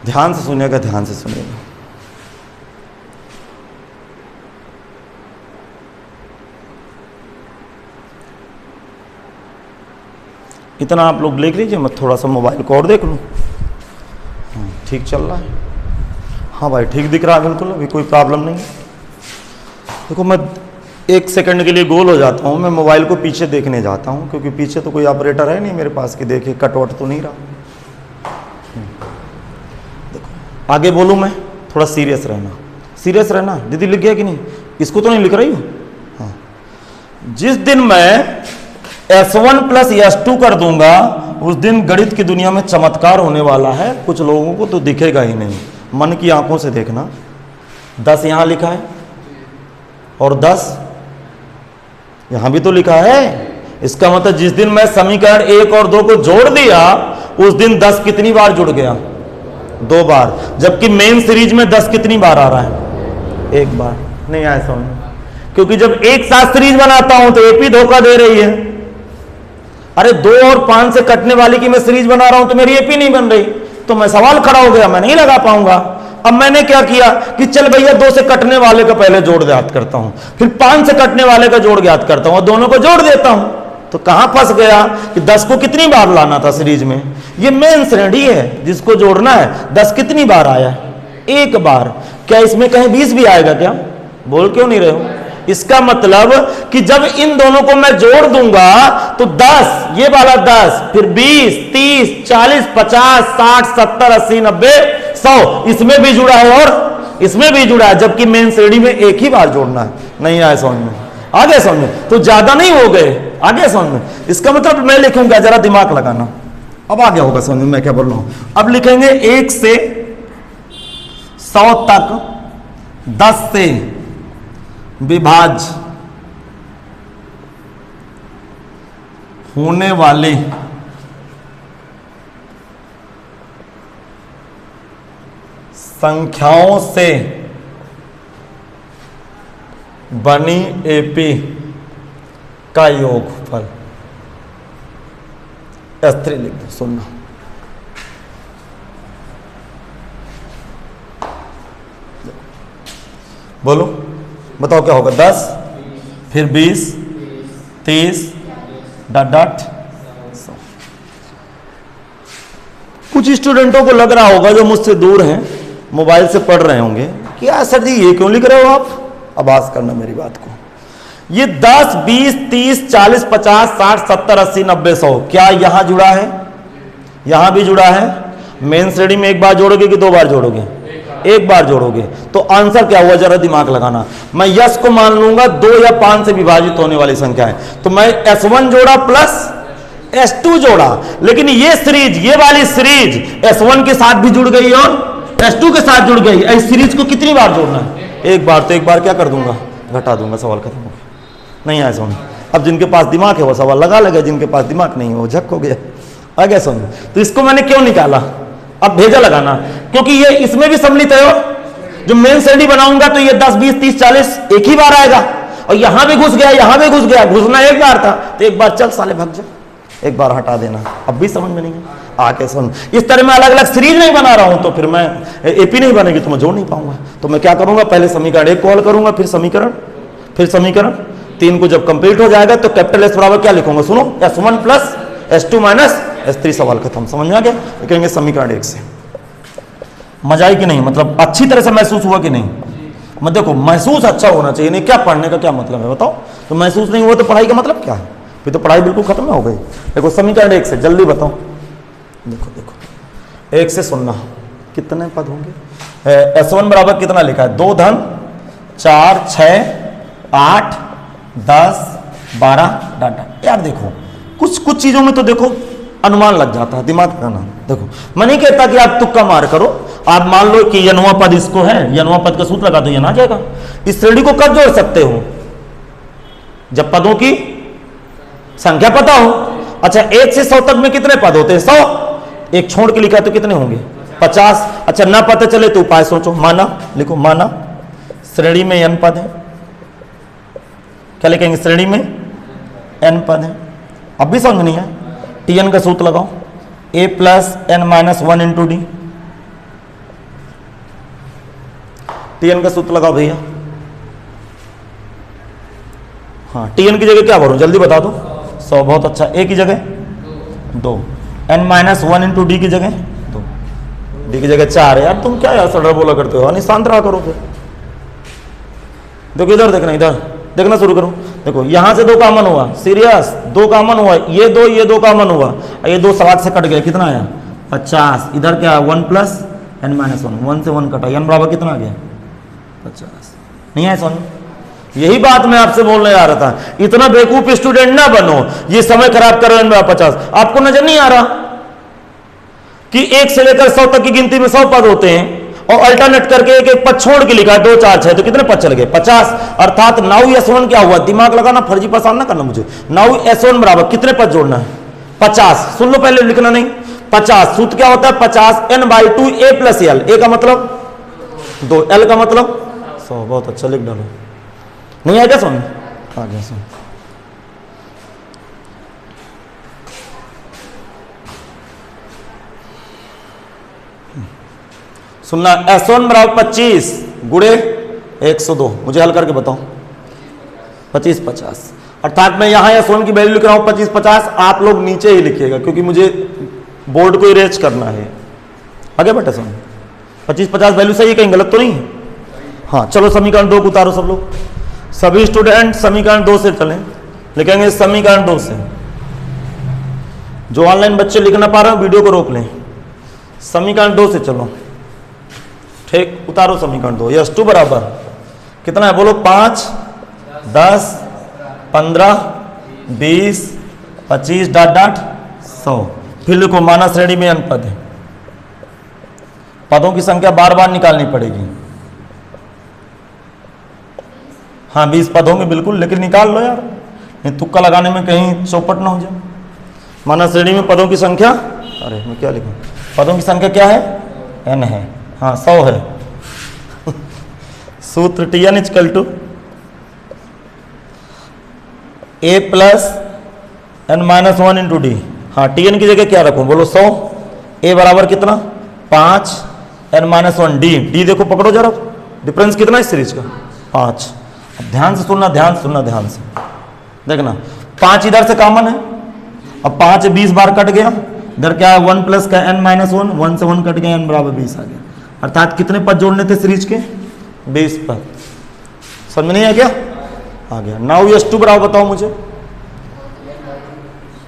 ध्यान से सुनिएगा, ध्यान से सुनिएगा। इतना आप लोग लिख लीजिए, मैं थोड़ा सा मोबाइल को और देख लूं। ठीक चल रहा है? हाँ भाई, ठीक दिख रहा है बिल्कुल, अभी कोई प्रॉब्लम नहीं है। देखो, मैं 1 सेकंड के लिए गोल हो जाता हूँ, मैं मोबाइल को पीछे देखने जाता हूँ, क्योंकि पीछे तो कोई ऑपरेटर है नहीं मेरे पास कि देखे कटवट तो नहीं रहा। देखो आगे बोलूँ मैं, थोड़ा सीरियस रहना, सीरियस रहना। दीदी लिख गया कि नहीं? इसको तो नहीं लिख रही हो? हाँ। जिस दिन मैं S1 प्लस S2 कर दूंगा, उस दिन गणित की दुनिया में चमत्कार होने वाला है। कुछ लोगों को तो दिखेगा ही नहीं, मन की आंखों से देखना। 10 यहां लिखा है और 10 यहां भी तो लिखा है। इसका मतलब जिस दिन मैं समीकरण 1 और 2 को जोड़ दिया, उस दिन 10 कितनी बार जुड़ गया? 2 बार। जबकि मेन सीरीज में 10 कितनी बार आ रहा है? 1 बार। नहीं आया समझ? क्योंकि जब एक साथ सीरीज बनाता हूं तो एपी धोखा दे रही है। अरे 2 और 5 से कटने वाली की मैं सीरीज बना रहा हूं तो मेरी एपी नहीं बन रही, तो मैं सवाल खड़ा हो गया, मैं नहीं लगा पाऊंगा। अब मैंने क्या किया कि चल भैया 2 से कटने वाले का पहले जोड़ ज्ञात करता हूं, फिर 5 से कटने वाले का जोड़ ज्ञात करता हूं और दोनों को जोड़ देता हूं। तो कहां फंस गया कि 10 को कितनी बार लाना था सीरीज में? ये मेन श्रेणी है जिसको जोड़ना है। 10 कितनी बार आया? 1 बार। क्या इसमें कहीं 20 भी आएगा क्या? बोल क्यों नहीं रहे हो? इसका मतलब कि जब इन दोनों को मैं जोड़ दूंगा तो 10, ये वाला 10, फिर 20 30 40 50 60 70 80 90 100, इसमें भी जुड़ा है और इसमें भी जुड़ा है। जबकि मेन श्रेणी में एक ही बार जोड़ना है। नहीं आया समझ में? आगे समझ में? तो ज्यादा नहीं हो गए, आगे समझ में? इसका मतलब मैं लिखूंगा, जरा दिमाग लगाना, अब आ गया होगा समझ में मैं क्या बोल रहा हूं। अब लिखेंगे 1 से 100 तक 10 से विभाज्य होने वाले संख्याओं से बनी एपी का योगफल। S3 लिख दो, सुनना। बोलो, बताओ क्या होगा। 10 फिर 20 30 डॉट डॉट 100। कुछ स्टूडेंटों को लग रहा होगा जो मुझसे दूर हैं, मोबाइल से पढ़ रहे होंगे, क्या सर जी ये क्यों लिख रहे हो आप। आवाज करना मेरी बात को। ये 10 20 30 40 50 60 70 80 90 100 क्या यहां जुड़ा है, यहां भी जुड़ा है। मेन श्रेणी में एक बार जोड़ोगे कि 2 बार जोड़ोगे, एक बार जोड़ोगे। तो आंसर क्या हुआ, जरा दिमाग लगाना। मैं यस को मान लूंगा 2 या 5 से विभाजित होने वाली संख्या है, तो मैं S1 जोड़ा प्लस S2 जोड़ा, लेकिन ये सीरीज, ये वाली सीरीज S1 के साथ भी जुड़ गई और S2 के साथ जुड़ गई। इस सीरीज को कितनी बार जोड़ना है, एक बार। तो एक बार क्या कर दूंगा, घटा दूंगा, सवाल खत्म हो गया। नहीं आया समझ। अब जिनके पास दिमाग है वो सवाल लगा लगे, जिनके पास दिमाग नहीं है वो झक हो गया। आ गया समझ। तो इसको मैंने क्यों निकाला, अब भेजा लगाना, क्योंकि ये इसमें भी सम्मिलित है। जो मेन श्रेणी बनाऊंगा तो ये 10 20 30 40 एक ही बार आएगा, और यहां भी घुस गया, यहां भी घुस गया। घुसना एक बार था तो एक बार चल साले भाग जा, एक बार हटा देना। अब भी समझ में नहीं है, आके सुन। इस तरह मैं अलग अलग सीरीज नहीं बना रहा हूं तो फिर मैं एपी नहीं बनेगी तो मैं जोड़ नहीं पाऊंगा। तो मैं क्या करूंगा, पहले समीकरण 1 कॉल करूंगा, फिर समीकरण 3 को जब कंप्लीट हो जाएगा तो कैपिटल S बराबर क्या लिखूंगा, सुनो, S1 plus S2 minus S3, सवाल खत्म। समझ में आ गया। लिखेंगे समीकरण 1 से। मजा आई कि नहीं, मतलब अच्छी तरह से महसूस हुआ कि नहीं। मैं देखो, महसूस अच्छा होना चाहिए, नहीं क्या पढ़ने का क्या मतलब है बताओ। तो महसूस नहीं हुआ तो पढ़ाई का मतलब क्या है, फिर तो पढ़ाई बिल्कुल खत्म हो गई। देखो समीकरण 1 से जल्दी बताओ। देखो 1 से सुनना, कितने पद होंगे। S1 बराबर कितना लिखा है, 2 धन 4 6 8 10 12 डाटा। यार देखो कुछ चीजों में तो देखो अनुमान लग जाता है, दिमाग लगाना। देखो मैं नहीं कहता कि आप तुक्का मार करो, आप मान लो कि यनवा पद इसको है, यनवा पद का सूत्र लगा दो, यन आ जाएगा। इस श्रेणी को कब जोड़ सकते हो, जब पदों की संख्या पता हो। अच्छा 1 से 100 तक में कितने पद होते हैं, 100। एक छोड़ के लिखा तो कितने होंगे, 50। अच्छा ना पता चले तो उपाय सोचो, माना लिखो, माना श्रेणी में n पद है। क्या लिखेंगे, श्रेणी में n पद है। अब भी समझ नहीं है, Tn का सूत्र लगाओ, a plus n minus 1 into D. Tn का सूत्र लगाओ भैया। हाँ Tn की जगह क्या भरूं, जल्दी बता दो। 100, बहुत अच्छा। a की जगह 2, n माइनस 1 इंटू डी की जगह 2, डी की जगह 4। यार तुम क्या यार सडर बोला करते हो, शांत रहा करो फिर। देखो इधर देखना, इधर देखना शुरू करो। देखो यहां से 2 कॉमन हुआ, सीरियस 2 कॉमन हुआ, ये 2 कॉमन हुआ, ये 2 60 से कट गए, कितना आया 50। इधर क्या 1 प्लस n माइनस 1, 1 से 1 कटा, n बराबर कितना आ गया 50। नहीं है समझ। यही बात मैं आपसे बोलने आ रहा था, इतना बेवकूफ स्टूडेंट ना बनो, ये समय खराब कर रहे हैं। 50 आपको नजर नहीं आ रहा कि 1 से लेकर 100 तक की गिनती में 100 पद होते हैं, और अल्टरनेट करके एक एक पद छोड़ के लिखा 2 4 6, तो कितने पद चल गए 50। अर्थात नाउ S1 क्या हुआ, दिमाग लगाना, फर्जी पसंद ना करना मुझे। नाउ S1 बराबर कितने पद जोड़ना है, 50। सुन लो पहले, लिखना नहीं। 50 सूत्र क्या होता है, 50 n/2 a plus l। a का मतलब 2, l का मतलब 100। बहुत अच्छा, लिख डालो। नहीं आया क्या सुन, आ गया सुन। सुनना, S1 बराबर 25 गुणे 102। मुझे हल करके बताओ, 25 50। अर्थात मैं यहां S1 की वैल्यू लिख रहा हूं 25 50, आप लोग नीचे ही लिखिएगा क्योंकि मुझे बोर्ड को इरेज करना है। आगे बेटा सुन, 25 50 वैल्यू सही है, कहीं गलत तो नहीं है। हाँ चलो समीकरण 2 को उतारो सब लोग, सभी स्टूडेंट समीकरण 2 से चलें। लिखेंगे समीकरण 2 से। जो ऑनलाइन बच्चे लिख ना पा रहे हो वीडियो को रोक लें, समीकरण 2 से चलो। ठीक, उतारो समीकरण 2। S2 बराबर कितना है बोलो, 5 10 15 20 25 डॉट डॉट 100। फिर लिखो माना श्रेणी में n पद है, पदों की संख्या बार बार निकालनी पड़ेगी। हाँ 20 पद होंगे बिल्कुल, लेकिन निकाल लो यार, नहीं तुक्का लगाने में कहीं चौपट ना हो जाए। माना श्रेणी में पदों की संख्या, अरे मैं क्या लिखूं, पदों की संख्या क्या है, n है, हाँ 100 है। सूत्र Tn equal to a plus n minus 1 into D. हाँ Tn की जगह क्या रखूं, बोलो 100, a बराबर कितना 5, n माइनस 1 डी देखो पकड़ो जरा, डिफरेंस कितना है इस सीरीज का 5। अब ध्यान से सुनना, ध्यान से सुनना, ध्यान से देखना, 5 इधर से कॉमन है, अब 5 20 बार कट गया, इधर क्या है 1 प्लस का n माइनस 1, 1 से 1 कट गया, n बराबर 20 आ गया। अर्थात कितने पद जोड़ने थे सीरीज के, 20 पद। समझ में नहीं आ गया, आ गया। नाउ S2 बराबर बताओ मुझे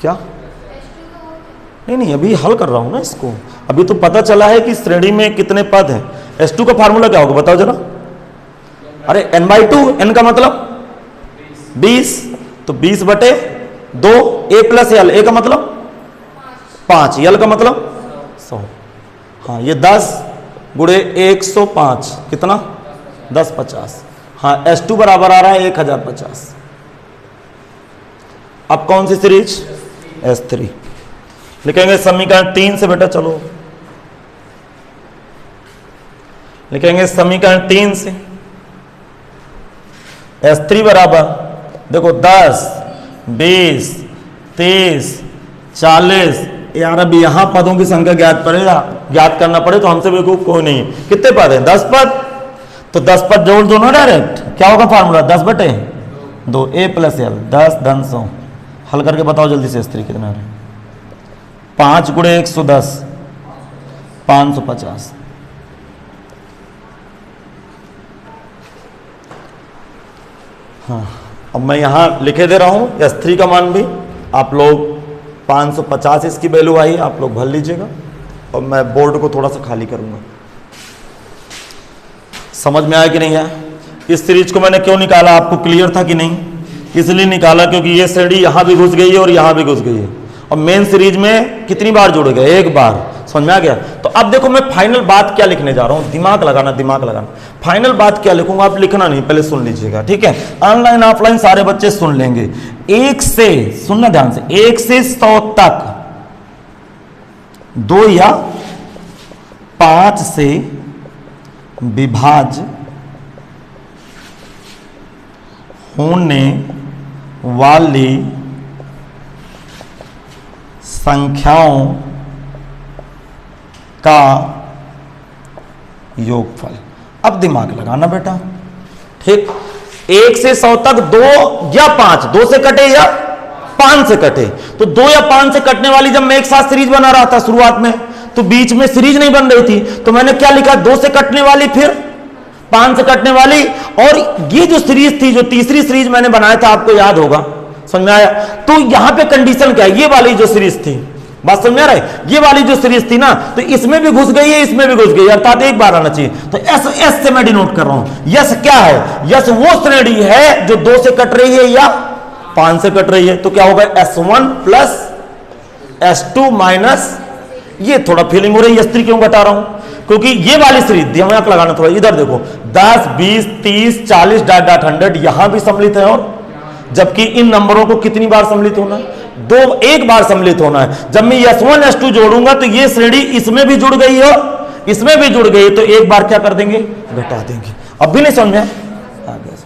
क्या, नहीं अभी हल कर रहा हूं ना इसको, अभी तो पता चला है कि श्रेणी में कितने पद हैं। S2 का फार्मूला क्या होगा बताओ जरा, अरे n/2, n का मतलब 20, तो 20 बटे 2, a प्लस l, a का मतलब 5, l का मतलब 100। हाँ ये 10 गुणे 105 कितना 1050। हाँ S2 बराबर आ रहा है 1050। अब कौन सी सीरीज, S3 लिखेंगे समीकरण 3 से बेटा, चलो लिखेंगे समीकरण 3 से। S3 बराबर देखो 10, 20, 30, 40। यार अब यहां पदों की संख्या ज्ञात करना पड़े तो हमसे बेवकूफ कोई नहीं। कितने पद है, 10 पद, तो 10 पद जोड़ दो ना डायरेक्ट, क्या होगा फार्मूला 10 बटे 2, a प्लस l, 10 धन 100। हल करके बताओ जल्दी से S3 कितना है, 5 गुणे 110, 550। हाँ अब मैं यहां लिखे दे रहा हूं S3 का मान भी, आप लोग 550 इसकी वैल्यू आई, आप लोग भर लीजिएगा और मैं बोर्ड को थोड़ा सा खाली करूंगा। समझ में आया कि नहीं आया? इस सीरीज को मैंने क्यों निकाला, आपको क्लियर था कि नहीं? इसलिए निकाला क्योंकि ये श्रेणी यहां भी घुस गई है और यहां भी घुस गई है, और मेन सीरीज में कितनी बार जुड़ गए, एक बार। समझ में आ गया? तो अब देखो मैं फाइनल बात क्या लिखने जा रहा हूं, दिमाग लगाना, दिमाग लगाना। फाइनल बात क्या लिखूंगा आप लिखना नहीं, पहले सुन लीजिएगा, ठीक है? ऑनलाइन ऑफलाइन सारे बच्चे सुन लेंगे। 1 से, सुनना ध्यान से, 1 से 100 तक 2 या 5 से विभाज्य होने वाली संख्याओं का योगफल। अब दिमाग लगाना बेटा, ठीक? 1 से 100 तक 2 या 5, 2 से कटे या 5 से कटे, तो 2 या 5 से कटने वाली जब मैं एक साथ सीरीज बना रहा था शुरुआत में, तो बीच में सीरीज नहीं बन रही थी, तो मैंने क्या लिखा, 2 से कटने वाली फिर 5 से कटने वाली, और ये जो सीरीज थी, जो तीसरी सीरीज मैंने बनाया था, आपको याद होगा, समझ में आया? तो यहां पे कंडीशन क्या है, ये वाली जो सीरीज थी, बात समझ में आ रहा है? ये वाली जो सीरीज थी ना, तो इसमें भी घुस गई है, इसमें भी घुस गई है, अर्थात एक बार आना चाहिए। तो एस से मैं डिनोट कर रहा हूं। यस क्या है, यस वो श्रेणी है जो 2 से कट रही है या 5 से कट रही है, तो क्या होगा, S1 प्लस S2 माइनस, ये थोड़ा फीलिंग हो रही है, S3 क्यों घटा रहा हूं, क्योंकि ये वाली सीरीज दिमाग लगाना थोड़ा, इधर देखो 10, 20, 30, 40 डॉट डॉट 100 यहां भी सम्मिलित है, और जबकि इन नंबरों को कितनी बार सम्मिलित होना है, एक बार सम्मिलित होना है। जब मैं S1 S2 जोड़ूंगा तो ये श्रेणी इसमें भी जुड़ गई है और इसमें भी जुड़ गई, तो एक बार क्या कर देंगे, घटा देंगे। अब भी नहीं समझ में आ गया?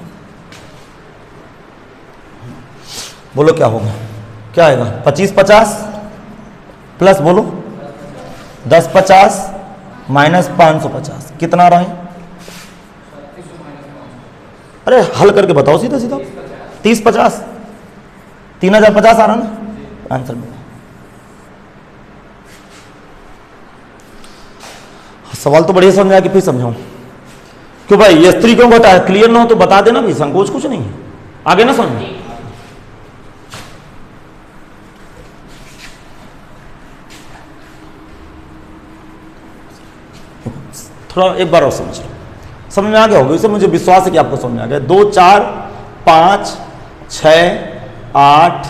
बोलो क्या होगा, क्या आएगा, 25 50 प्लस बोलो 10 50 माइनस 550 कितना आ रहा है? अरे हल करके बताओ सीधा सीधा, 30 50 3050 आ रहा ना आंसर में। सवाल तो बढ़िया समझा कि फिर समझाऊं क्यों भाई, ये स्त्री क्यों घटा है, क्लियर ना हो तो बता देना भी, संकोच कुछ नहीं है, आगे ना समझ। थोड़ा एक बार और समझ में आ गया होगा, इससे मुझे विश्वास है कि आपको समझ में आ गया। 2 4 5 6 8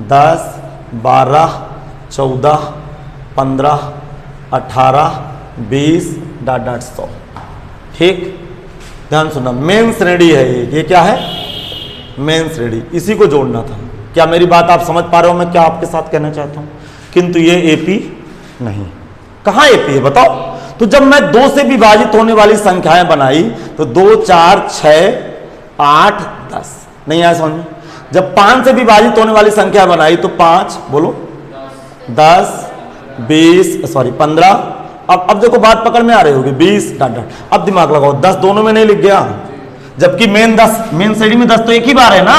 10 12 14 15, 18, 20 डॉट डॉट 100। ठीक, ध्यान सुनना, मेन श्रेणी है ये क्या है? मेन श्रेणी, इसी को जोड़ना था। क्या मेरी बात आप समझ पा रहे हो मैं क्या आपके साथ कहना चाहता हूं? किंतु ये एपी नहीं। कहां एपी है बताओ? तो जब मैं 2 से विभाजित होने वाली संख्याएं बनाई तो 2, 4, 6, 8, 10 नहीं आया समझ में? जब 5 से विभाजित होने वाली संख्या बनाई तो 5 बोलो 10, 20 सॉरी 15। अब देखो बात पकड़ में आ रही होगी, 20 डॉट डॉट। अब दिमाग लगाओ, 10 दोनों में नहीं लिख गया, जबकि मेन श्रेणी में 10 तो एक ही बार है ना,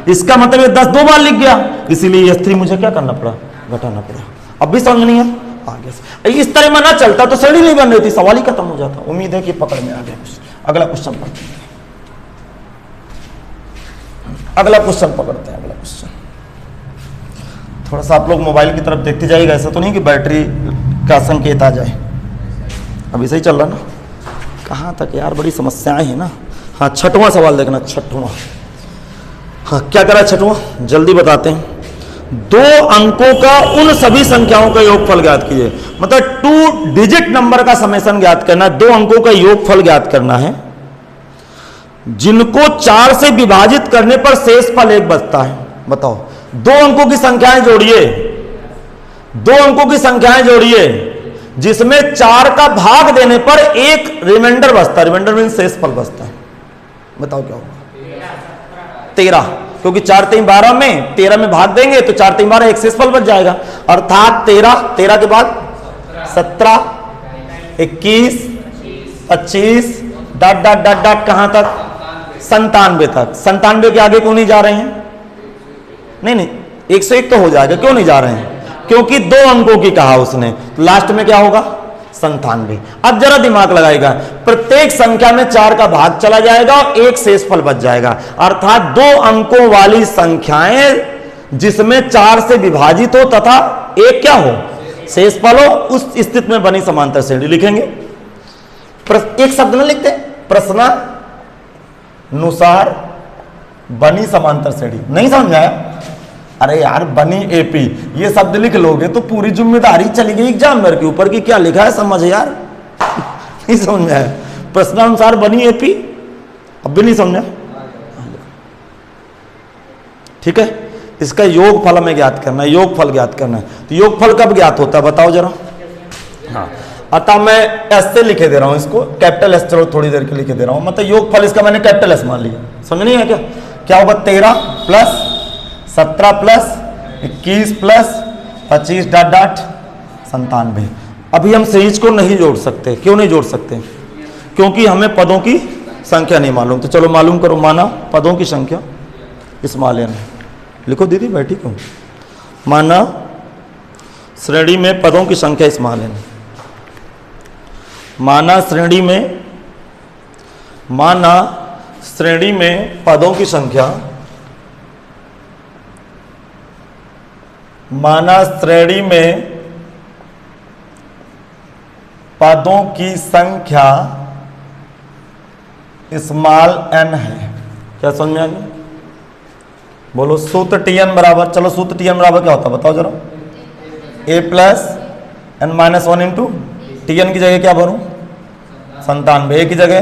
इसका मतलब ये 10 2 बार लिख गया, इसीलिए S3 मुझे क्या करना पड़ा? घटाना पड़ा। अब भी समझ नहीं है? आगे से इस तरह में ना चलता तो श्रेणी नहीं बन रही थी, सवाल ही खत्म हो जाता। उम्मीद है कि पकड़ में आ गया। अगला क्वेश्चन पढ़ते हैं, अगला क्वेश्चन पकड़ते हैं। अगला क्वेश्चन थोड़ा सा आप लोग मोबाइल की तरफ देखते जाइएगा, ऐसा तो नहीं कि बैटरी का संकेत आ जाए। अभी सही चल रहा ना? कहाँ तक यार, बड़ी समस्याएं हैं ना। हाँ, छठवां सवाल देखना, छठवां। हाँ, क्या करा छठवां, जल्दी बताते हैं। 2 अंकों का उन सभी संख्याओं का योगफल ज्ञात कीजिए। मतलब 2 डिजिट नंबर का समेशन ज्ञात करना है, 2 अंकों का योगफल ज्ञात करना है जिनको 4 से विभाजित करने पर शेषफल 1 बचता है। बताओ, 2 अंकों की संख्याएं जोड़िए, 2 अंकों की संख्याएं जोड़िए जिसमें 4 का भाग देने पर 1 रिमाइंडर बचता है। रिमाइंडर मीन शेषफल बचता है। बताओ क्या होगा? 13, क्योंकि 4 3 12 में 13 में भाग देंगे तो 4 3 12 एक शेषफल बच जाएगा, अर्थात 13 के बाद 17, 21, 25 डॉट डॉट डॉट डॉट कहां तक? 97 तक। 97 के आगे क्यों नहीं जा रहे हैं? नहीं 101 तो हो जाएगा, क्यों नहीं जा रहे हैं? क्योंकि 2 अंकों की कहा उसने, तो लास्ट में क्या होगा? 97। अब जरा दिमाग लगाएगा, प्रत्येक संख्या में 4 का भाग चला जाएगा और 1 शेषफल बच जाएगा, अर्थात 2 अंकों वाली संख्याएं जिसमें 4 से विभाजित हो तथा 1 क्या हो? शेषफल हो, उस स्थिति में बनी समांतर श्रेणी लिखेंगे। एक शब्द ना लिखते, प्रश्नानुसार बनी समांतर श्रेणी। नहीं समझ आया? अरे यार, बनी एपी ये शब्द लिख लोगे तो पूरी जिम्मेदारी चली गई एग्जामिनर के ऊपर कि क्या लिखा है समझ यार। नहीं समझ में आया? प्रश्नानुसार बनी एपी, अब भी नहीं समझा? ठीक है, इसका योगफल हमें ज्ञात करना है, योगफल ज्ञात करना है। तो योगफल कब ज्ञात होता है बताओ जरा? हाँ, अतः मैं एस से लिखे दे रहा हूं इसको, कैपिटल एस, चलो थोड़ी देर के लिखे दे रहा हूं। मतलब योगफल इसका मैंने कैपिटल एस मान लिया, समझ नहीं है क्या? क्या होगा? 13 plus 17 plus 21 plus 25 dot dot 97। अभी हम सीरीज को नहीं जोड़ सकते। क्यों नहीं जोड़ सकते? क्योंकि हमें पदों की संख्या नहीं मालूम। तो चलो मालूम करो, माना पदों की संख्या स्मॉल n। लिखो दीदी, बैठी क्यों? माना श्रेणी में पदों की संख्या स्मॉल n। माना श्रेणी में पदों की संख्या, माना श्रेणी में पदों की संख्या स्मॉल n है। क्या समझ में आ गया? बोलो सूत्र Tn बराबर, चलो सूत्र Tn बराबर क्या होता है बताओ जरा? a plus n minus 1 into Tn की जगह क्या भरूं? 97, a की जगह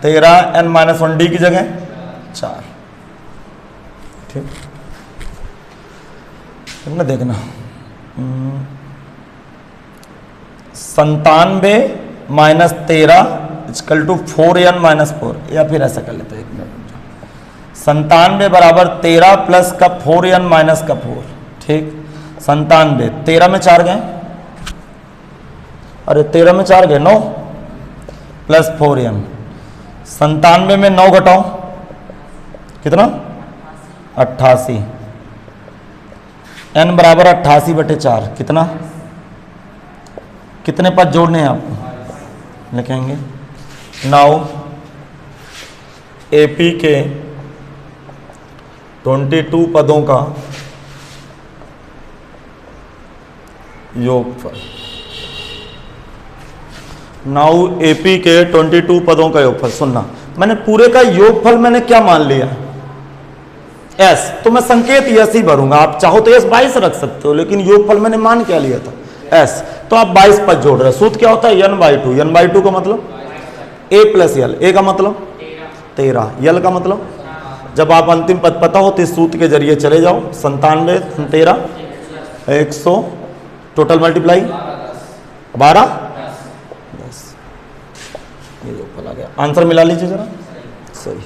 13, n माइनस 1 d की जगह 4। ठीक ना, देखना 97 minus 13 equal to 4n minus 4, या फिर ऐसा कर लेते हैं 97 बराबर 13 प्लस का 4n माइनस का 4। ठीक, 97 13 में 4 गए, अरे 13 में 4 गए 9 प्लस 4n। 97 में 9 घटाओ कितना? 88। n बराबर 88/4 कितना? कितने पद जोड़ने हैं आपको? लिखेंगे नाउ एपी के 22 पदों का योगफल। नाउ एपी के 22 पदों का योगफल। सुनना, मैंने पूरे का योगफल मैंने क्या मान लिया? एस, तो मैं संकेत यस ही भरूंगा। आप चाहो तो एस 22 रख सकते हो, लेकिन योगफल मैंने मान क्या लिया था? एस, तो आप 22 पद जोड़ रहे हैं। सूत्र क्या होता है? n/2। n/2 का मतलब a प्लस यल, a का मतलब 13, यल का मतलब, जब आप अंतिम पद पता हो तो इस सूत्र के जरिए चले जाओ। 97 13 100, टोटल मल्टीप्लाई 12 10, ये जो फल आ गया। आंसर मिला लीजिए जरा, सही।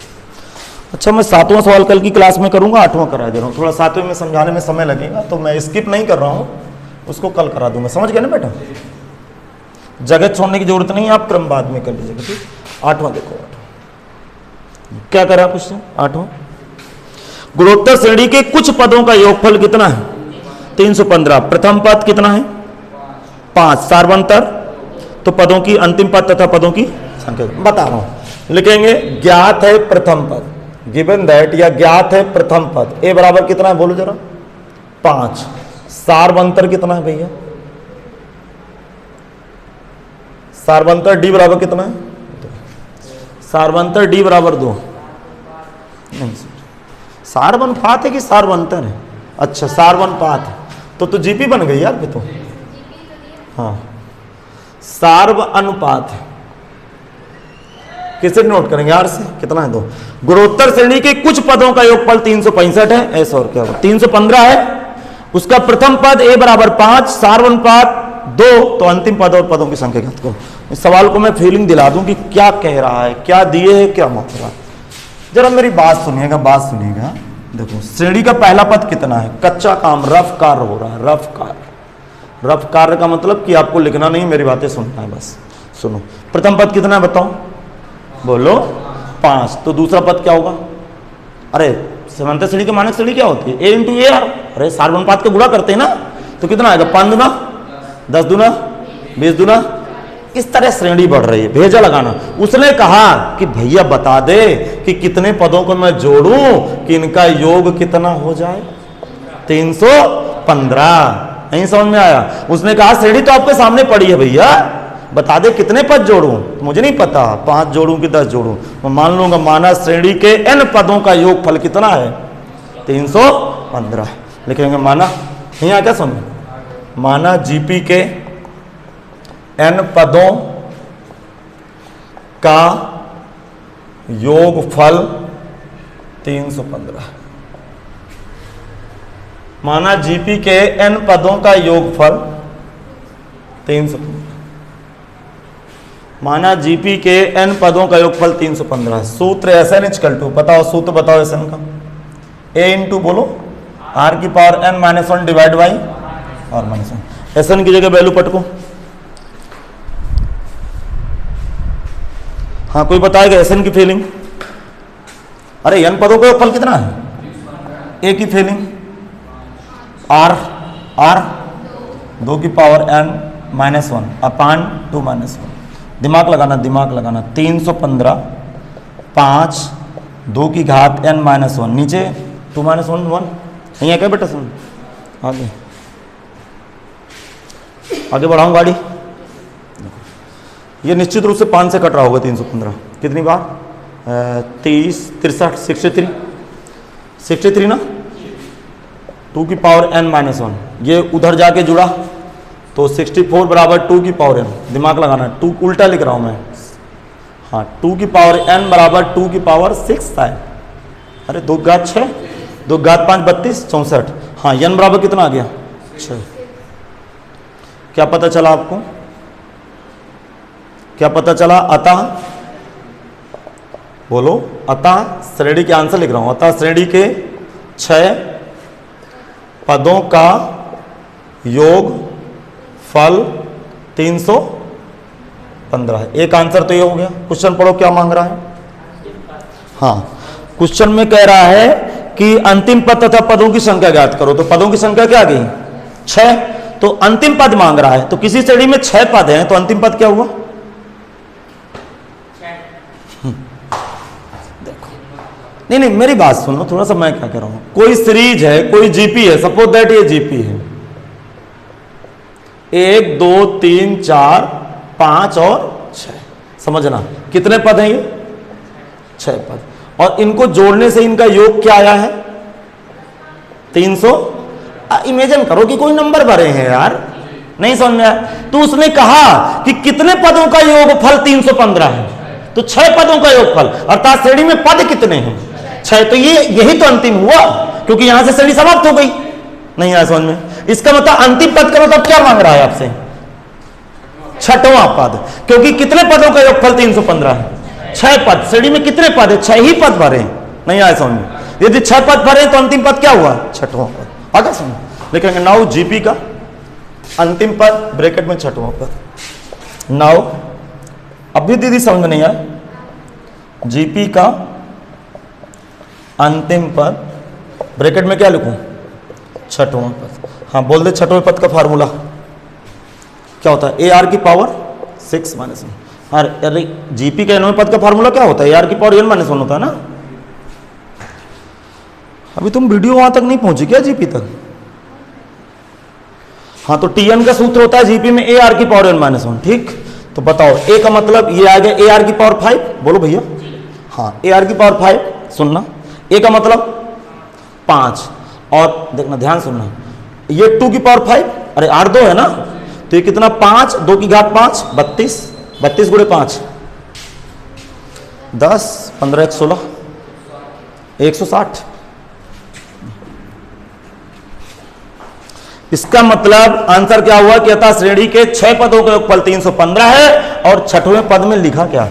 अच्छा, मैं 7वां सवाल कल की क्लास में करूंगा, 8वां करा दे रहा हूँ। थोड़ा 7वें में समझाने में समय लगेगा, तो मैं स्किप नहीं कर रहा हूँ, उसको कल करा दूंगा। समझ गए ना बेटा? जगह छोड़ने की जरूरत नहीं है, आप क्रम बाद में कर लीजिएगा, ठीक। 8वां देखो, 8वां क्या करा क्वेश्चन? 8वां, गुणोत्तर श्रेणी के कुछ पदों का योगफल कितना है? 315। प्रथम पद कितना है? 5। सार्वंतर, तो पदों की अंतिम पद तथा पदों की संख्या बता रहा हूं। लिखेंगे ज्ञात है प्रथम पद, गिवन दैट, या ज्ञात है प्रथम पद। ए बराबर कितना है बोलो जरा? 5। सार्वंतर कितना है भैया? सार्वंतर डी बराबर कितना है? सार्वंतर डी बराबर 2। नहीं, सार्वनुपात है कि सार्वंतर है? अच्छा, सार्वनुपात है, तो जीपी बन गई यार फिर तो। हाँ, सार्व अनुपात है। किसे नोट करेंगे? आर से। कितना है? 2। गुणोत्तर श्रेणी के कुछ पदों का योगफल 365 है, ऐसा और क्या होगा? 315 है, उसका प्रथम पद a बराबर 5, सार्वनुपात 2, तो अंतिम पद और पदों की संख्या ज्ञात करो। इस सवाल को मैं फीलिंग दिला दूं कि क्या कह रहा है, क्या दिए है, क्या मात्रा। जरा मेरी बात सुनिएगा, बात सुनिएगा। देखो, श्रेणी का पहला पद कितना है? कच्चा काम, रफ कार्य हो रहा है, रफ कार्य। रफ कार्य का मतलब कि आपको लिखना नहीं, मेरी बातें सुनना है बस। सुनो, प्रथम पद कितना है बताओ? बोलो 5। तो दूसरा पद क्या होगा? अरे समांतर श्रेणी के मानक श्रेणी क्या होती है? a into A R. अरे सार्वनुपात के गुणा करते हैं ना, तो कितना आएगा? 5 दूना 10 दूना 20 दूना, इस तरह श्रेणी बढ़ रही है। भेजा लगाना। उसने कहा कि भैया बता दे कि कितने पदों को मैं जोड़ूं कि इनका योग कितना हो जाए? 315। नहीं समझ में आया? उसने कहा श्रेणी तो आपके सामने पड़ी है भैया, बता दे कितने पद जोड़ूं। तो मुझे नहीं पता 5 जोड़ूं कि 10 जोड़ूं, मैं मान लूंगा माना श्रेणी के n पदों का योगफल कितना है? 315। लिखेंगे माना, यहाँ क्या समझ, माना जीपी के n पदों का योगफल 315। माना जीपी के n पदों का योगफल 315। माना जीपी के n पदों का योगफल 315। सूत्र SN = बताओ, सूत्र बताओ SN का। a इंटू बोलो r की power n-1 divide by r-1। SN की जगह वैल्यू पटको। हाँ, कोई बताएगा SN की फीलिंग? अरे n पदों का योगफल कितना है? a की फीलिंग r 2 की पावर n-1 अपान 2-1। दिमाग लगाना, दिमाग लगाना। 315 5 2 की घात n-1, नीचे 2-1 1। नहीं है क्या बेटा? सुन आगे, आगे बढ़ाऊं गाड़ी। ये निश्चित रूप से 5 से कट रहा होगा। 315 कितनी बार? 30 63 63 ना। 2 की पावर n-1, ये उधर जाके जुड़ा तो 64 बराबर 2 की पावर n। दिमाग लगाना, 2 उल्टा लिख रहा हूं मैं। हाँ, 2 की पावर n बराबर 2 की पावर 6 है। अरे 2 घात 6, 2 घात 5 32 64। हाँ, n बराबर कितना आ गया? 6। क्या पता चला आपको? क्या पता चला? अतः बोलो, अतः श्रेणी के आंसर लिख रहा हूं। अतः श्रेणी के 6 पदों का योग फल 315 है। एक आंसर तो ये हो गया। क्वेश्चन पढ़ो, क्या मांग रहा है? हाँ, क्वेश्चन में कह रहा है कि अंतिम पद तथा पदों की संख्या ज्ञात करो। तो पदों की संख्या क्या आ गई? 6। तो अंतिम पद मांग रहा है, तो किसी श्रेणी में 6 पद हैं, तो अंतिम पद क्या हुआ? देखो, नहीं मेरी बात सुनो थोड़ा सा। मैं क्या कह रहा हूं, कोई सीरीज है, कोई जीपी है, सपोज दैट ये जीपी है। 1 2 3 4 5 और 6। समझना कितने पद हैं? ये 6 पद। और इनको जोड़ने से इनका योग क्या आया है? 300। इमेजिन करो कि कोई नंबर भरे हैं यार। नहीं समझ में आया? तो उसने कहा कि कितने पदों का योगफल 315 है, तो 6 पदों का योगफल, अर्थात श्रेणी में पद कितने हैं? 6। तो ये यही तो अंतिम हुआ, क्योंकि यहां से श्रेणी समाप्त हो गई। नहीं आया समझ में? इसका मतलब अंतिम पद का मतलब क्या मांग रहा है आपसे? 6वां पद, क्योंकि कितने पदों का योगफल 315 है? 6 पद। श्रेणी में कितने पद है? 6 ही पद भरे। नहीं आया समझ में? यदि 6 पद भरे तो अंतिम पद क्या हुआ? 6वां पद। आगे समझ लिखेंगे नाउ जीपी का अंतिम पद ब्रैकेट में 6वां पद। नाउ अभी दीदी समझ में नहीं आया, जीपी का अंतिम पद ब्रैकेट में क्या लिखूं? 6वां पद। हाँ बोल दे, 6वें पद का फार्मूला क्या होता है? ए आर की पावर 6 माइनस 1। अरे जीपी के 9वें पद का फार्मूला क्या होता है? ए आर की पावर n माइनस 1 होता है ना। अभी तुम वीडियो वहां तक नहीं पहुंची क्या जीपी तक? हाँ तो टीएन का सूत्र होता है जीपी में ए आर की पावर n माइनस 1। ठीक, तो बताओ ए का मतलब ये आ गया ए आर की पावर 5। बोलो भैया। हाँ ए आर की पावर 5 सुनना, ए का मतलब 5, और देखना ध्यान सुनना, ये 2 की पावर 5, अरे 8 2 है ना, तो ये कितना? 5 2 की घात 5 32, 32 गुणे 5 10 15 1 16 160। इसका मतलब आंसर क्या हुआ कि अतः श्रेणी के 6 पदों का योगफल 315 है, और 6वें पद में लिखा क्या?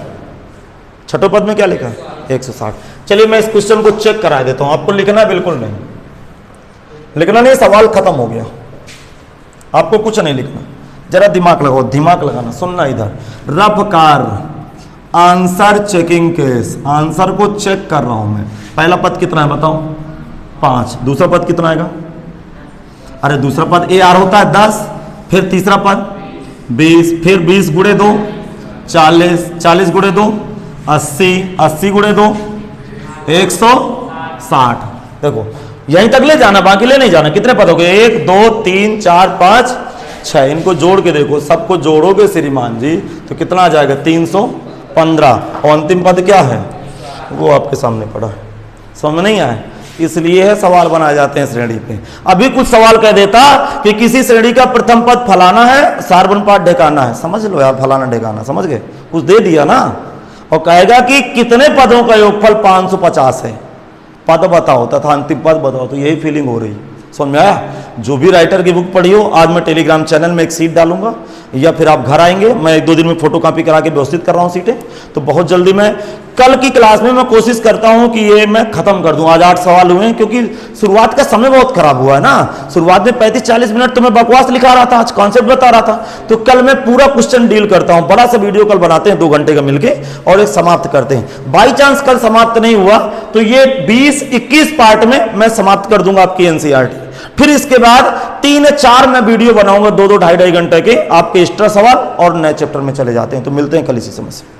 6वें पद में क्या लिखा? 160। चलिए मैं इस क्वेश्चन को चेक करा देता हूं, आपको लिखना है? बिल्कुल नहीं लिखना, नहीं, सवाल खत्म हो गया, आपको कुछ नहीं लिखना। जरा दिमाग लगाओ, दिमाग लगाना, सुनना इधर। रफकार आंसर चेकिंग केस, आंसर को चेक कर रहा हूं मैं। पहला पद कितना है बताओ? 5। दूसरा पद कितना आएगा? अरे दूसरा पद ए आर होता है 10, फिर तीसरा पद 20, फिर 20 गुणे 2 40, 40 गुणे 2 80, 80 गुणे 2 160। देखो यहीं तक ले जाना, बाकी ले नहीं जाना। कितने पद हो गए? 1 2 3 4 5 6। इनको जोड़ के देखो, सबको जोड़ोगे श्रीमान जी तो कितना आ जाएगा? 315। और अंतिम पद क्या है? वो आपके सामने पड़ा है। समझ में नहीं आया? इसलिए है सवाल बनाए जाते हैं श्रेणी पे। अभी कुछ सवाल कह देता कि किसी श्रेणी का प्रथम पद फलाना है, सार्वभौम पाठ ढेकाना है। समझ लो यार, फलाना ढेकाना, समझ गए? कुछ दे दिया ना। और कहेगा कि कितने पदों का योगफल 550 है, पद बताओ तथा अंतिम पद बताओ। तो यही फीलिंग हो रही, समझ में आया? जो भी राइटर की बुक पढ़ी हो, आज मैं टेलीग्राम चैनल में एक सीट डालूंगा, या फिर आप घर आएंगे, मैं 1-2 दिन में फोटो कॉपी करा के व्यवस्थित कर रहा हूँ सीटें। तो बहुत जल्दी मैं कल की क्लास में मैं कोशिश करता हूं कि ये मैं खत्म कर दूं। आज 8 सवाल हुए हैं, क्योंकि शुरुआत का समय बहुत खराब हुआ है ना। शुरुआत में 35-40 मिनट तो मैं बकवास लिखा रहा था, आज कॉन्सेप्ट बता रहा था। तो कल मैं पूरा क्वेश्चन डील करता हूं, बड़ा सा वीडियो कल बनाते हैं 2 घंटे का मिलके, और एक समाप्त करते हैं। बाई चांस कल समाप्त नहीं हुआ तो ये 20-21 पार्ट में मैं समाप्त कर दूंगा आपकी एनसीईआरटी। फिर इसके बाद 3-4 मैं वीडियो बनाऊंगा 2-2 2.5 घंटे के, आपके एक्स्ट्रा सवाल और नए चैप्टर में चले जाते हैं। तो मिलते हैं कल इसी समय से।